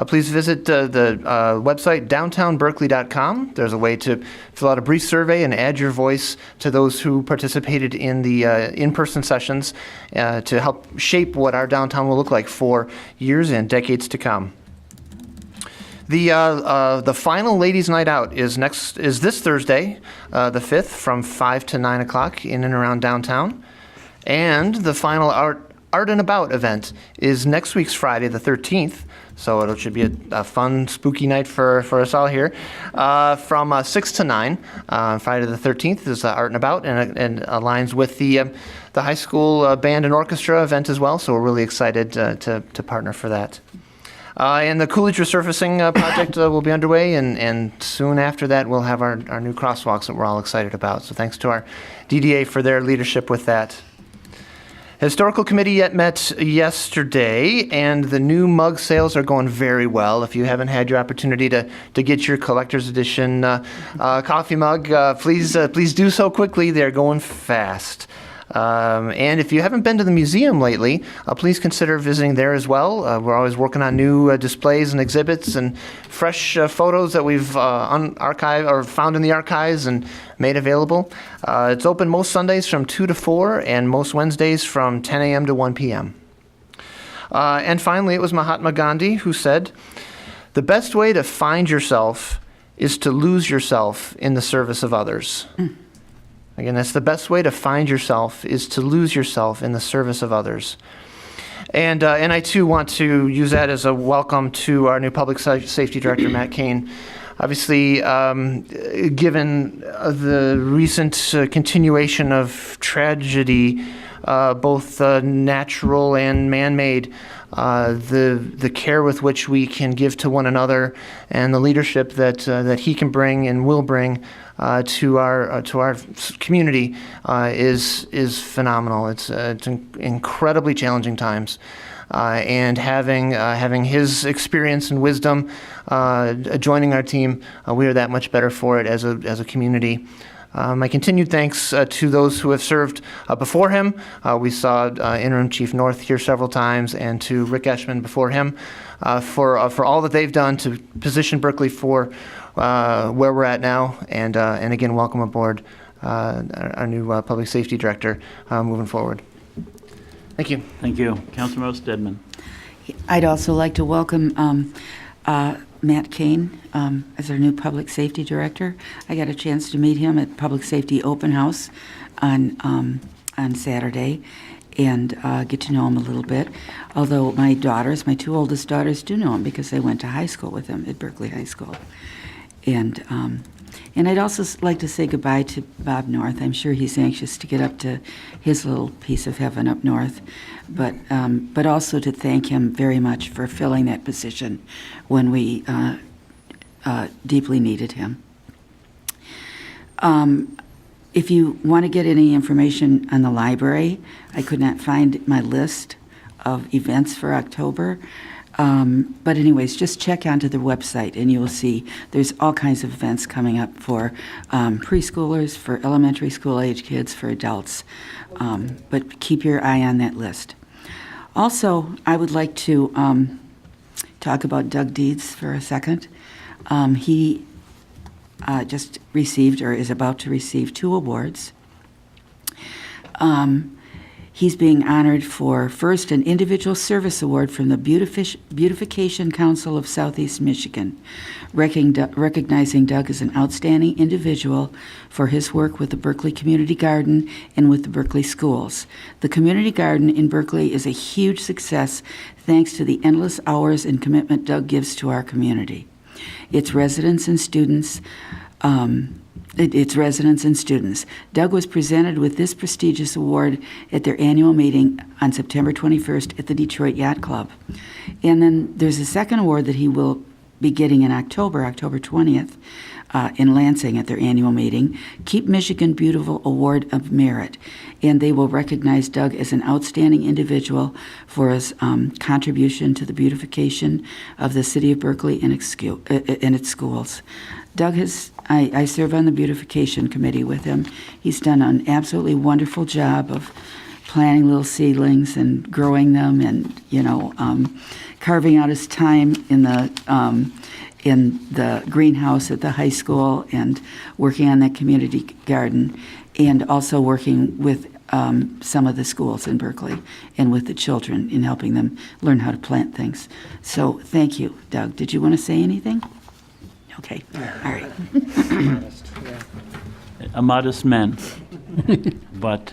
please visit the website downtownberkeley.com. There's a way to fill out a brief survey and add your voice to those who participated in the in-person sessions to help shape what our downtown will look like for years and decades to come. The final Ladies' Night Out is this Thursday, the 5th, from 5 to 9 o'clock in and around downtown. And the final Art and About event is next week's Friday, the 13th. So it should be a fun, spooky night for us all here. From 6 to 9, Friday the 13th is Art and About, and aligns with the high school band and orchestra event as well. So we're really excited to partner for that. And the Coolidge resurfacing project will be underway, and soon after that we'll have our new crosswalks that we're all excited about. So thanks to our DDA for their leadership with that. Historical Committee met yesterday, and the new mug sales are going very well. If you haven't had your opportunity to get your collector's edition coffee mug, please do so quickly. They're going fast. And if you haven't been to the museum lately, please consider visiting there as well. We're always working on new displays and exhibits and fresh photos that we've archived or found in the archives and made available. It's open most Sundays from 2 to 4 and most Wednesdays from 10 a.m. to 1 p.m. And finally, it was Mahatma Gandhi who said, "The best way to find yourself is to lose yourself in the service of others." Again, that's the best way to find yourself, is to lose yourself in the service of others. And I, too, want to use that as a welcome to our new Public Safety Director, Matt Kane. Obviously, given the recent continuation of tragedy, both natural and man-made, the care with which we can give to one another and the leadership that he can bring and will bring to our community is phenomenal. It's incredibly challenging times, and having his experience and wisdom joining our team, we are that much better for it as a community. My continued thanks to those who have served before him. We saw Interim Chief North here several times, and to Rick Eshman before him for all that they've done to position Berkley for where we're at now. And again, welcome aboard our new Public Safety Director moving forward. Thank you. Thank you. Councilmember Stedman. I'd also like to welcome Matt Kane as our new Public Safety Director. I got a chance to meet him at Public Safety Open House on Saturday and get to know him a little bit. Although my two oldest daughters, do know him because they went to high school with him at Berkley High School. And I'd also like to say goodbye to Bob North. I'm sure he's anxious to get up to his little piece of heaven up north, but also to thank him very much for filling that position when we deeply needed him. If you want to get any information on the library, I could not find my list of events for October. But anyways, just check onto the website and you will see there's all kinds of events coming up for preschoolers, for elementary school age kids, for adults. But keep your eye on that list. Also, I would like to talk about Doug Deeds for a second. He just received or is about to receive 2 awards. He's being honored for, first, an Individual Service Award from the Beautification Council of Southeast Michigan, recognizing Doug as an outstanding individual for his work with the Berkley Community Garden and with the Berkley schools. The Community Garden in Berkley is a huge success thanks to the endless hours and commitment Doug gives to our community. Its residents and students Doug was presented with this prestigious award at their annual meeting on September 21st at the Detroit Yacht Club. And then there's a second award that he will be getting in October 20th, in Lansing at their annual meeting, Keep Michigan Beautiful Award of Merit. And they will recognize Doug as an outstanding individual for his contribution to the beautification of the city of Berkley and its schools. Doug I serve on the beautification committee with him. He's done an absolutely wonderful job of planting little seedlings and growing them, and carving out his time in the greenhouse at the high school and working on that community garden, and also working with some of the schools in Berkley and with the children in helping them learn how to plant things. So thank you, Doug. Did you want to say anything? Okay, all right. A modest man, but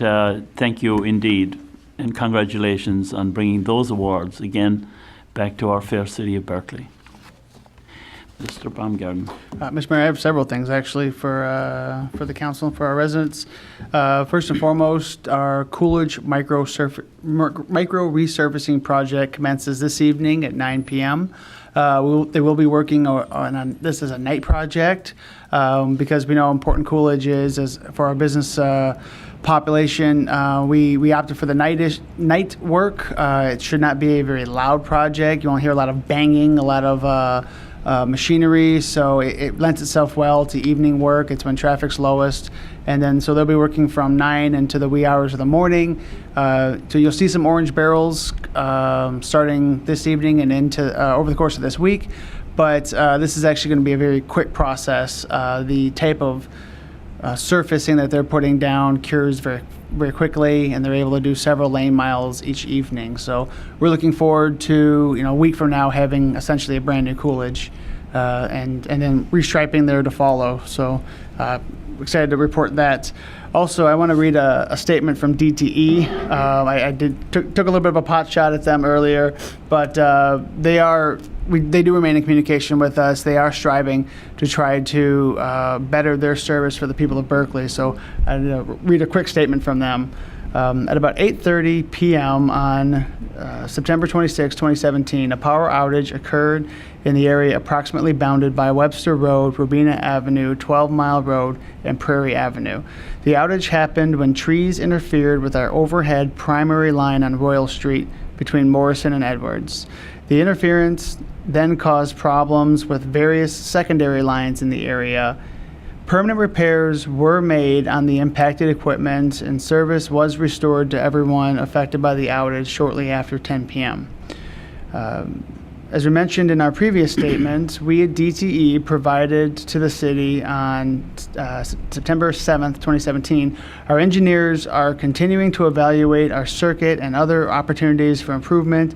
thank you indeed, and congratulations on bringing those awards again back to our fair city of Berkley. Mr. Baumgarten. Mr. Mayor, I have several things actually for the council and for our residents. First and foremost, our Coolidge micro resurfacing project commences this evening at 9 p.m. They will be working on this as a night project because we know how important Coolidge is as for our business population. We opted for the night work. It should not be a very loud project. You won't hear a lot of banging, a lot of machinery, so it lends itself well to evening work. It's when traffic's lowest. And then, so they'll be working from 9 into the wee hours of the morning. So you'll see some orange barrels starting this evening and into over the course of this week. But this is actually going to be a very quick process. The type of surfacing that they're putting down cures very, very quickly, and they're able to do several lane miles each evening. So we're looking forward to, a week from now having essentially a brand new Coolidge, and then restriping there to follow. So excited to report that. Also, I want to read a statement from DTE. I took a little bit of a pot shot at them earlier, but they do remain in communication with us. They are striving to try to better their service for the people of Berkley. So I'll read a quick statement from them. At about 8:30 p.m. on September 26, 2017, a power outage occurred in the area approximately bounded by Webster Road, Robina Avenue, 12 Mile Road, and Prairie Avenue. The outage happened when trees interfered with our overhead primary line on Royal Street between Morrison and Edwards. The interference then caused problems with various secondary lines in the area, Permanent repairs were made on the impacted equipment, and service was restored to everyone affected by the outage shortly after 10 p.m. As we mentioned in our previous statement, we at DTE provided to the city on September 7th, 2017. Our engineers are continuing to evaluate our circuit and other opportunities for improvement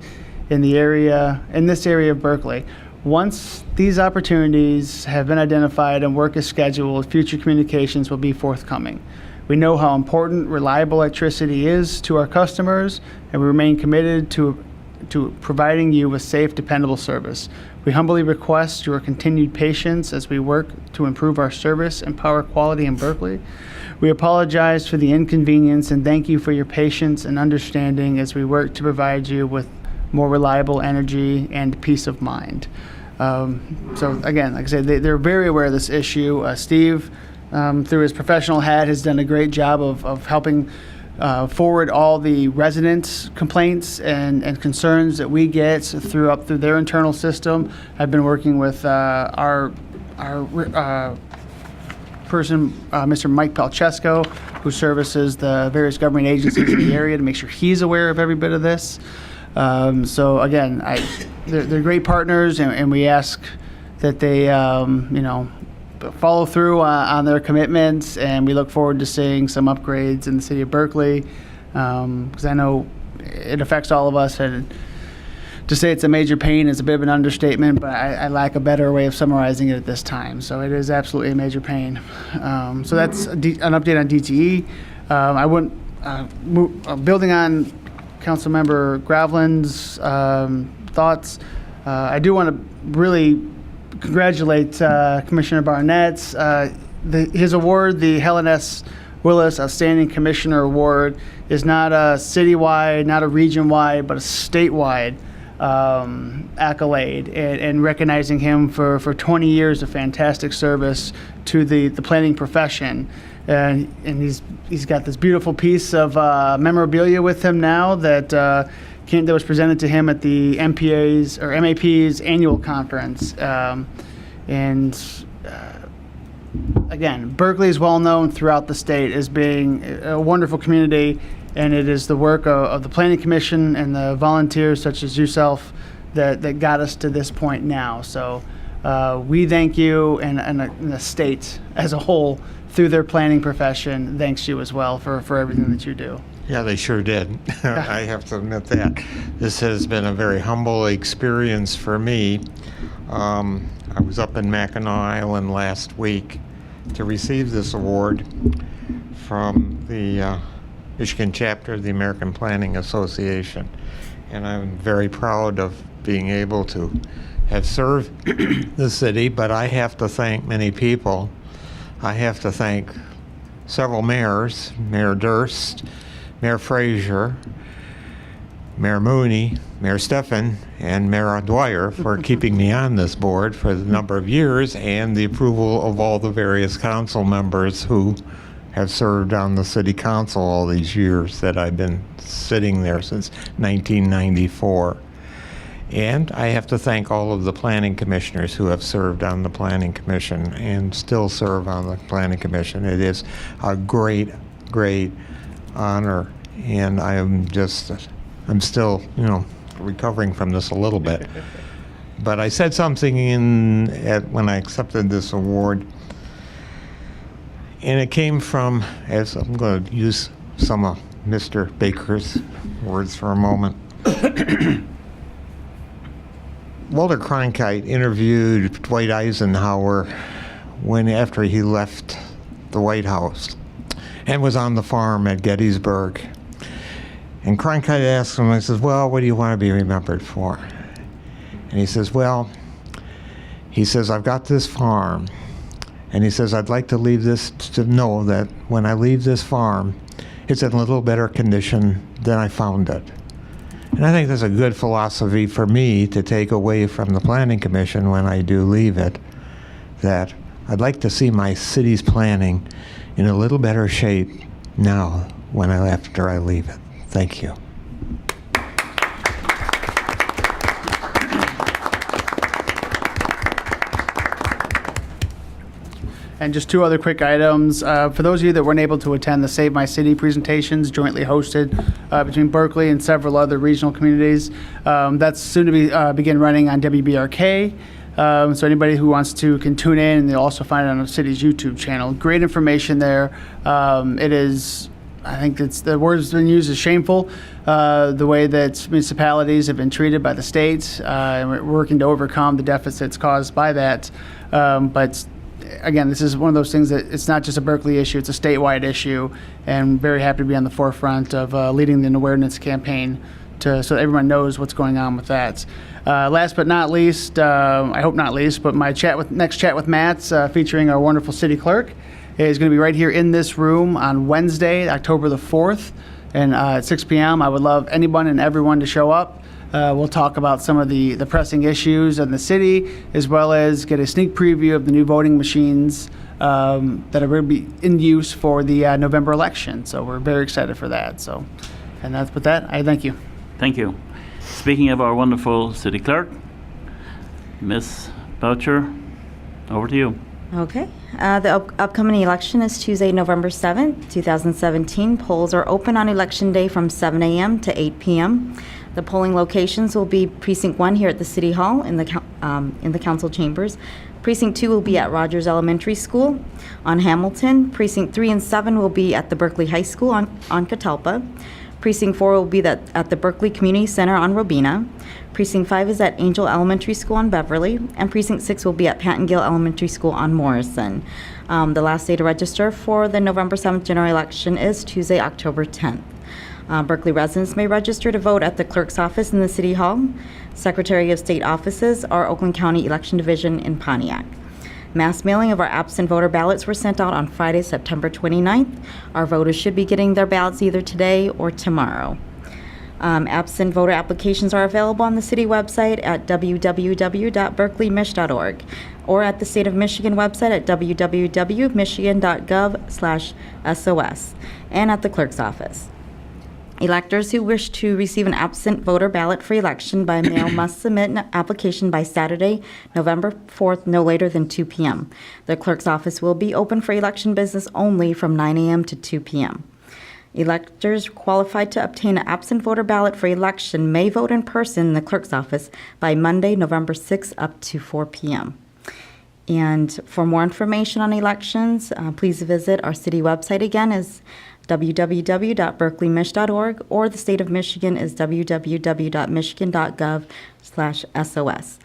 in this area of Berkley. Once these opportunities have been identified and work is scheduled, future communications will be forthcoming. We know how important reliable electricity is to our customers, and we remain committed to providing you with safe, dependable service. We humbly request your continued patience as we work to improve our service and power quality in Berkley. We apologize for the inconvenience and thank you for your patience and understanding as we work to provide you with more reliable energy and peace of mind. So again, like I said, they're very aware of this issue. Steve, through his professional hat, has done a great job of helping forward all the residents' complaints and concerns that we get through their internal system. I've been working with our person, Mr. Mike Palchesco, who services the various government agencies in the area, to make sure he's aware of every bit of this. So again, they're great partners, and we ask that they, follow through on their commitments, and we look forward to seeing some upgrades in the city of Berkley, because I know it affects all of us, and to say it's a major pain is a bit of an understatement, but I lack a better way of summarizing it at this time. So it is absolutely a major pain. So that's an update on DTE. I wouldn't, building on Councilmember Gravlin's thoughts, I do want to really congratulate Commissioner Barnett. His award, the Helen S. Willis Outstanding Commissioner Award, is not a citywide, not a region-wide, but a statewide accolade, and recognizing him for 20 years of fantastic service to the planning profession. And he's got this beautiful piece of memorabilia with him now that was presented to him at the MAP's annual conference. Again, Berkley is well known throughout the state as being a wonderful community, and it is the work of the Planning Commission and the volunteers such as yourself that got us to this point now. So we thank you, and the state as a whole, through their planning profession, thanks you as well for everything that you do. Yeah, they sure did. I have to admit that. This has been a very humble experience for me. I was up in Mackinac Island last week to receive this award from the Michigan chapter of the American Planning Association. And I'm very proud of being able to have served the city, but I have to thank many people. I have to thank several mayors, Mayor Durst, Mayor Frazier, Mayor Mooney, Mayor Steffen, and Mayor Dwyer for keeping me on this board for the number of years, and the approval of all the various council members who have served on the city council all these years that I've been sitting there since 1994. And I have to thank all of the planning commissioners who have served on the planning commission and still serve on the planning commission. It is a great, great honor, and I'm still, recovering from this a little bit. But I said something when I accepted this award, and it came from, as I'm going to use some of Mr. Baker's words for a moment. Walter Cronkite interviewed Dwight Eisenhower after he left the White House and was on the farm at Gettysburg. And Cronkite asked him, he says, well, what do you want to be remembered for? And he says, I've got this farm. And he says, I'd like to leave this to know that when I leave this farm, it's in a little better condition than I found it. And I think that's a good philosophy for me to take away from the Planning Commission when I do leave it, that I'd like to see my city's planning in a little better shape now after I leave it. Thank you. And just two other quick items. For those of you that weren't able to attend the Save My City presentations jointly hosted between Berkeley and several other regional communities, that's soon to be begin running on WBRK. So anybody who wants to can tune in, and they'll also find it on the city's YouTube channel. Great information there. It is, I think it's the word that's been used is shameful, the way that municipalities have been treated by the state, and we're working to overcome the deficits caused by that. But again, this is one of those things that it's not just a Berkeley issue, it's a statewide issue, and very happy to be on the forefront of leading the awareness campaign so that everyone knows what's going on with that. Last but not least, I hope not least, but my next chat with Matt, featuring our wonderful city clerk, is going to be right here in this room on Wednesday, October the 4th, and at 6 p.m. I would love anyone and everyone to show up. We'll talk about some of the pressing issues in the city, as well as get a sneak preview of the new voting machines that are going to be in use for the November election. So we're very excited for that. So, and that's with that, I thank you. Thank you. Speaking of our wonderful city clerk, Ms. Boucher, over to you. Okay. The upcoming election is Tuesday, November 7th, 2017. Polls are open on Election Day from 7 a.m. to 8 p.m. The polling locations will be Precinct 1 here at the City Hall in the council chambers. Precinct 2 will be at Rogers Elementary School on Hamilton. Precinct 3 and 7 will be at the Berkeley High School on Catalpa. Precinct 4 will be at the Berkeley Community Center on Robina. Precinct 5 is at Angel Elementary School on Beverly. And Precinct 6 will be at Patton Gill Elementary School on Morrison. The last day to register for the November 7th general election is Tuesday, October 10th. Berkeley residents may register to vote at the clerk's office in the City Hall. Secretary of State offices are Oakland County Election Division in Pontiac. Mass mailing of our absent voter ballots were sent out on Friday, September 29th. Our voters should be getting their ballots either today or tomorrow. Absent voter applications are available on the city website at www.berkleymich.org or at the State of Michigan website at www.michigan.gov/SOS and at the clerk's office. Electors who wish to receive an absent voter ballot for election by mail must submit an application by Saturday, November 4th, no later than 2 p.m. The clerk's office will be open for election business only from 9 a.m. to 2 p.m. Electors qualified to obtain an absent voter ballot for election may vote in person in the clerk's office by Monday, November 6th up to 4 p.m. And for more information on elections, please visit our city website again is www.berkleymich.org, or the state of Michigan is www.michigan.gov/SOS.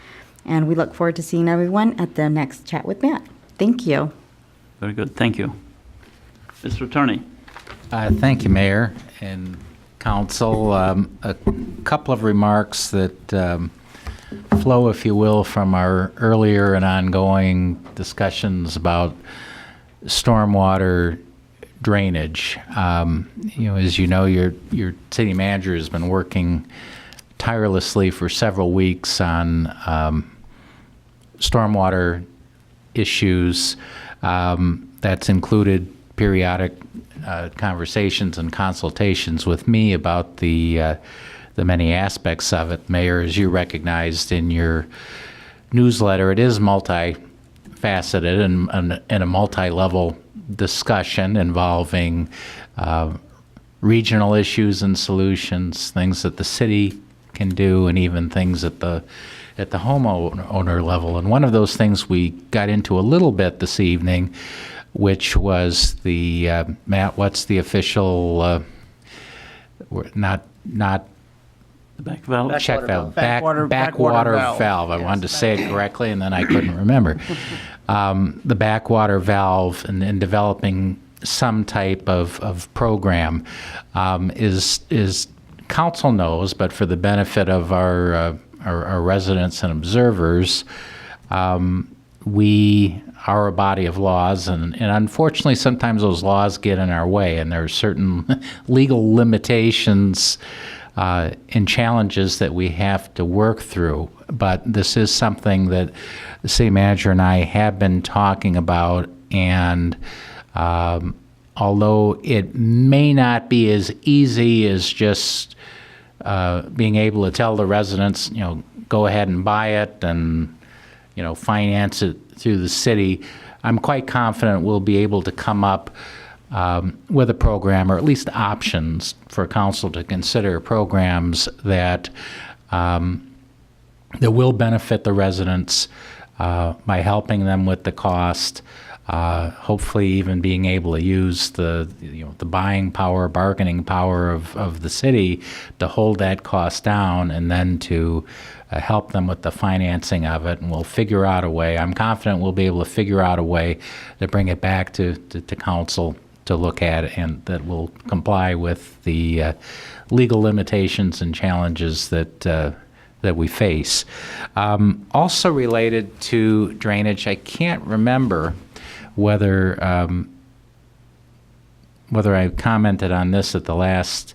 And we look forward to seeing everyone at the next chat with Matt. Thank you. Very good. Thank you. Mr. Attorney. Thank you, Mayor and Council. A couple of remarks that flow, if you will, from our earlier and ongoing discussions about stormwater drainage. As you know, your city manager has been working tirelessly for several weeks on stormwater issues. That's included periodic conversations and consultations with me about the many aspects of it. Mayor, as you recognized in your newsletter, it is multifaceted and a multi-level discussion involving regional issues and solutions, things that the city can do, and even things at the homeowner level. And one of those things we got into a little bit this evening, which was the Matt, what's the official not the back valve? Check valve. Backwater valve. I wanted to say it correctly, and then I couldn't remember. The backwater valve and developing some type of program is council knows, but for the benefit of our residents and observers, we are a body of laws, and unfortunately sometimes those laws get in our way, and there are certain legal limitations and challenges that we have to work through. But this is something that the city manager and I have been talking about, and although it may not be as easy as just being able to tell the residents, go ahead and buy it and, finance it through the city, I'm quite confident we'll be able to come up with a program, or at least options for council to consider, programs that that will benefit the residents by helping them with the cost. Hopefully, even being able to use the buying power, bargaining power of the city to hold that cost down, and then to help them with the financing of it. And we'll figure out a way. I'm confident we'll be able to figure out a way to bring it back to council to look at, and that will comply with the legal limitations and challenges that we face. Also related to drainage, I can't remember whether I commented on this at the last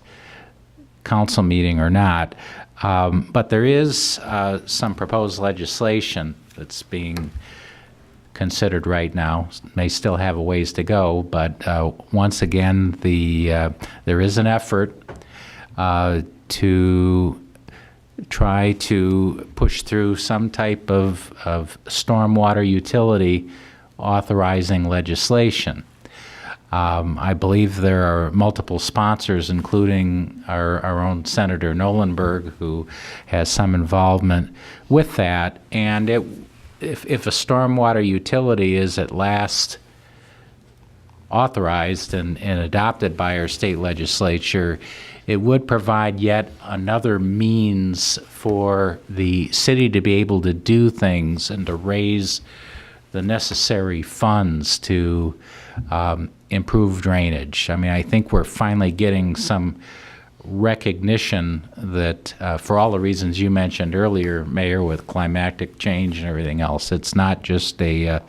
council meeting or not, but there is some proposed legislation that's being considered right now. May still have a ways to go, but once again, there is an effort to try to push through some type of stormwater utility authorizing legislation. I believe there are multiple sponsors, including our own Senator Nolenberg, who has some involvement with that. And if a stormwater utility is at last authorized and adopted by our state legislature, it would provide yet another means for the city to be able to do things and to raise the necessary funds to improve drainage. I mean, I think we're finally getting some recognition that for all the reasons you mentioned earlier, Mayor, with climatic change and everything else, it's not just a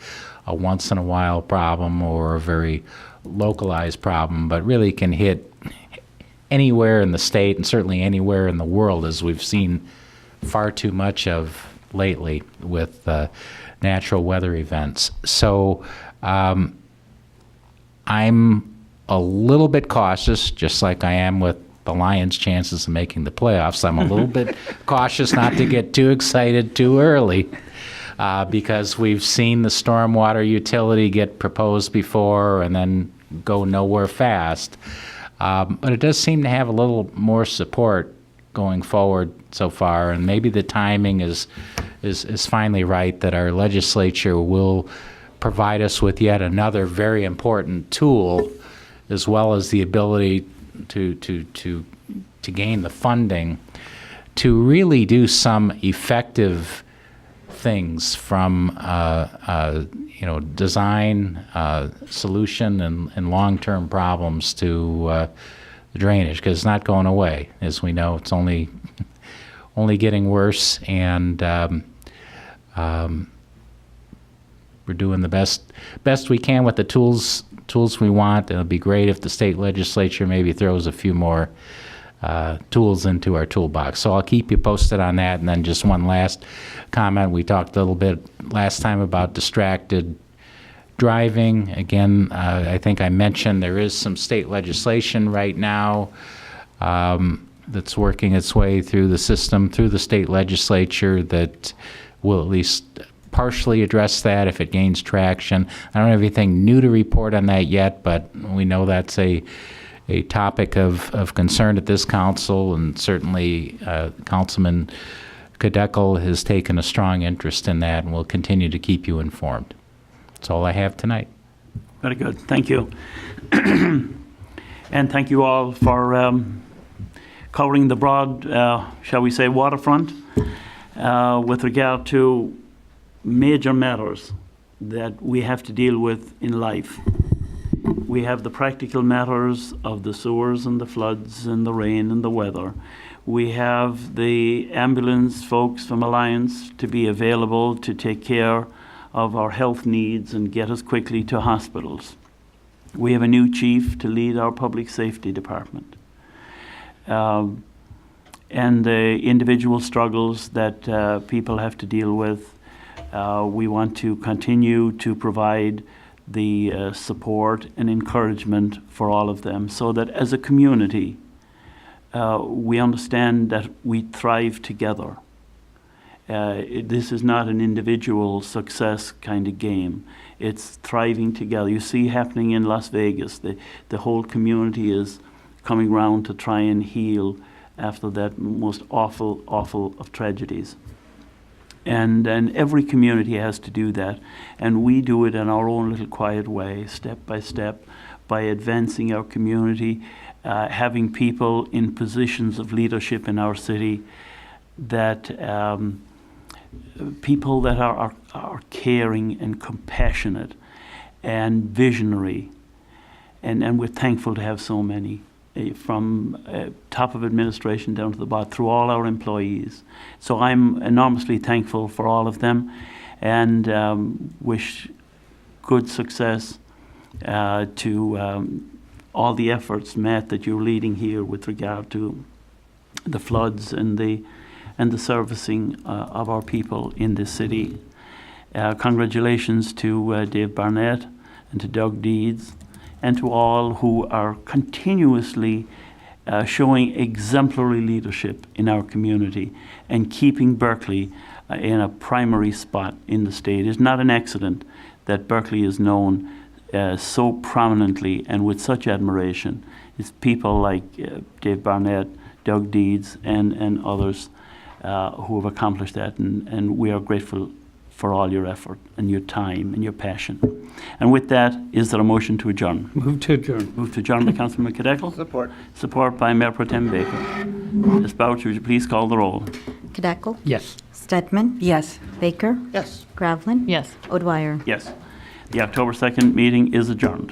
once-in-a-while problem or a very localized problem, but really can hit anywhere in the state and certainly anywhere in the world, as we've seen far too much of lately with natural weather events. So I'm a little bit cautious, just like I am with the Lions' chances of making the playoffs. I'm a little bit cautious not to get too excited too early, because we've seen the stormwater utility get proposed before and then go nowhere fast. But it does seem to have a little more support going forward so far, and maybe the timing is finally right, that our legislature will provide us with yet another very important tool, as well as the ability to gain the funding to really do some effective things from design, solution, and long-term problems to drainage, because it's not going away. As we know, it's only getting worse, and we're doing the best we can with the tools we want. It'll be great if the state legislature maybe throws a few more tools into our toolbox. So I'll keep you posted on that. And then just one last comment. We talked a little bit last time about distracted driving. Again, I think I mentioned there is some state legislation right now that's working its way through the system, through the state legislature, that will at least partially address that if it gains traction. I don't have anything new to report on that yet, but we know that's a topic of concern at this council, and certainly Councilman Kadekel has taken a strong interest in that, and will continue to keep you informed. That's all I have tonight. Very good. Thank you. And thank you all for covering the broad, shall we say, waterfront with regard to major matters that we have to deal with in life. We have the practical matters of the sewers and the floods and the rain and the weather. We have the ambulance folks from Alliance to be available to take care of our health needs and get us quickly to hospitals. We have a new chief to lead our public safety department. And the individual struggles that people have to deal with. We want to continue to provide the support and encouragement for all of them, so that as a community, we understand that we thrive together. This is not an individual success kind of game. It's thriving together. You see happening in Las Vegas. The whole community is coming round to try and heal after that most awful of tragedies. And every community has to do that. And we do it in our own little quiet way, step by step, by advancing our community, having people in positions of leadership in our city that people that are caring and compassionate and visionary. And we're thankful to have so many, from top of administration down to the bottom, through all our employees. So I'm enormously thankful for all of them, and wish good success to all the efforts, Matt, that you're leading here with regard to the floods and the servicing of our people in this city. Congratulations to Dave Barnett and to Doug Deeds and to all who are continuously showing exemplary leadership in our community and keeping Berkley in a primary spot in the state. It's not an accident that Berkley is known so prominently and with such admiration. It's people like Dave Barnett, Doug Deeds, and others who have accomplished that, and we are grateful for all your effort and your time and your passion. And with that, is there a motion to adjourn? Move to adjourn. Move to adjourn by Councilman Cadecle. Support. Support by Mayor Pro Tem Baker. Ms. Boucher, would you please call the roll? Cadecle? Yes. Stedman? Yes. Baker? Yes. Gravlin? Yes. O'Dwyer? Yes. The October 2nd meeting is adjourned.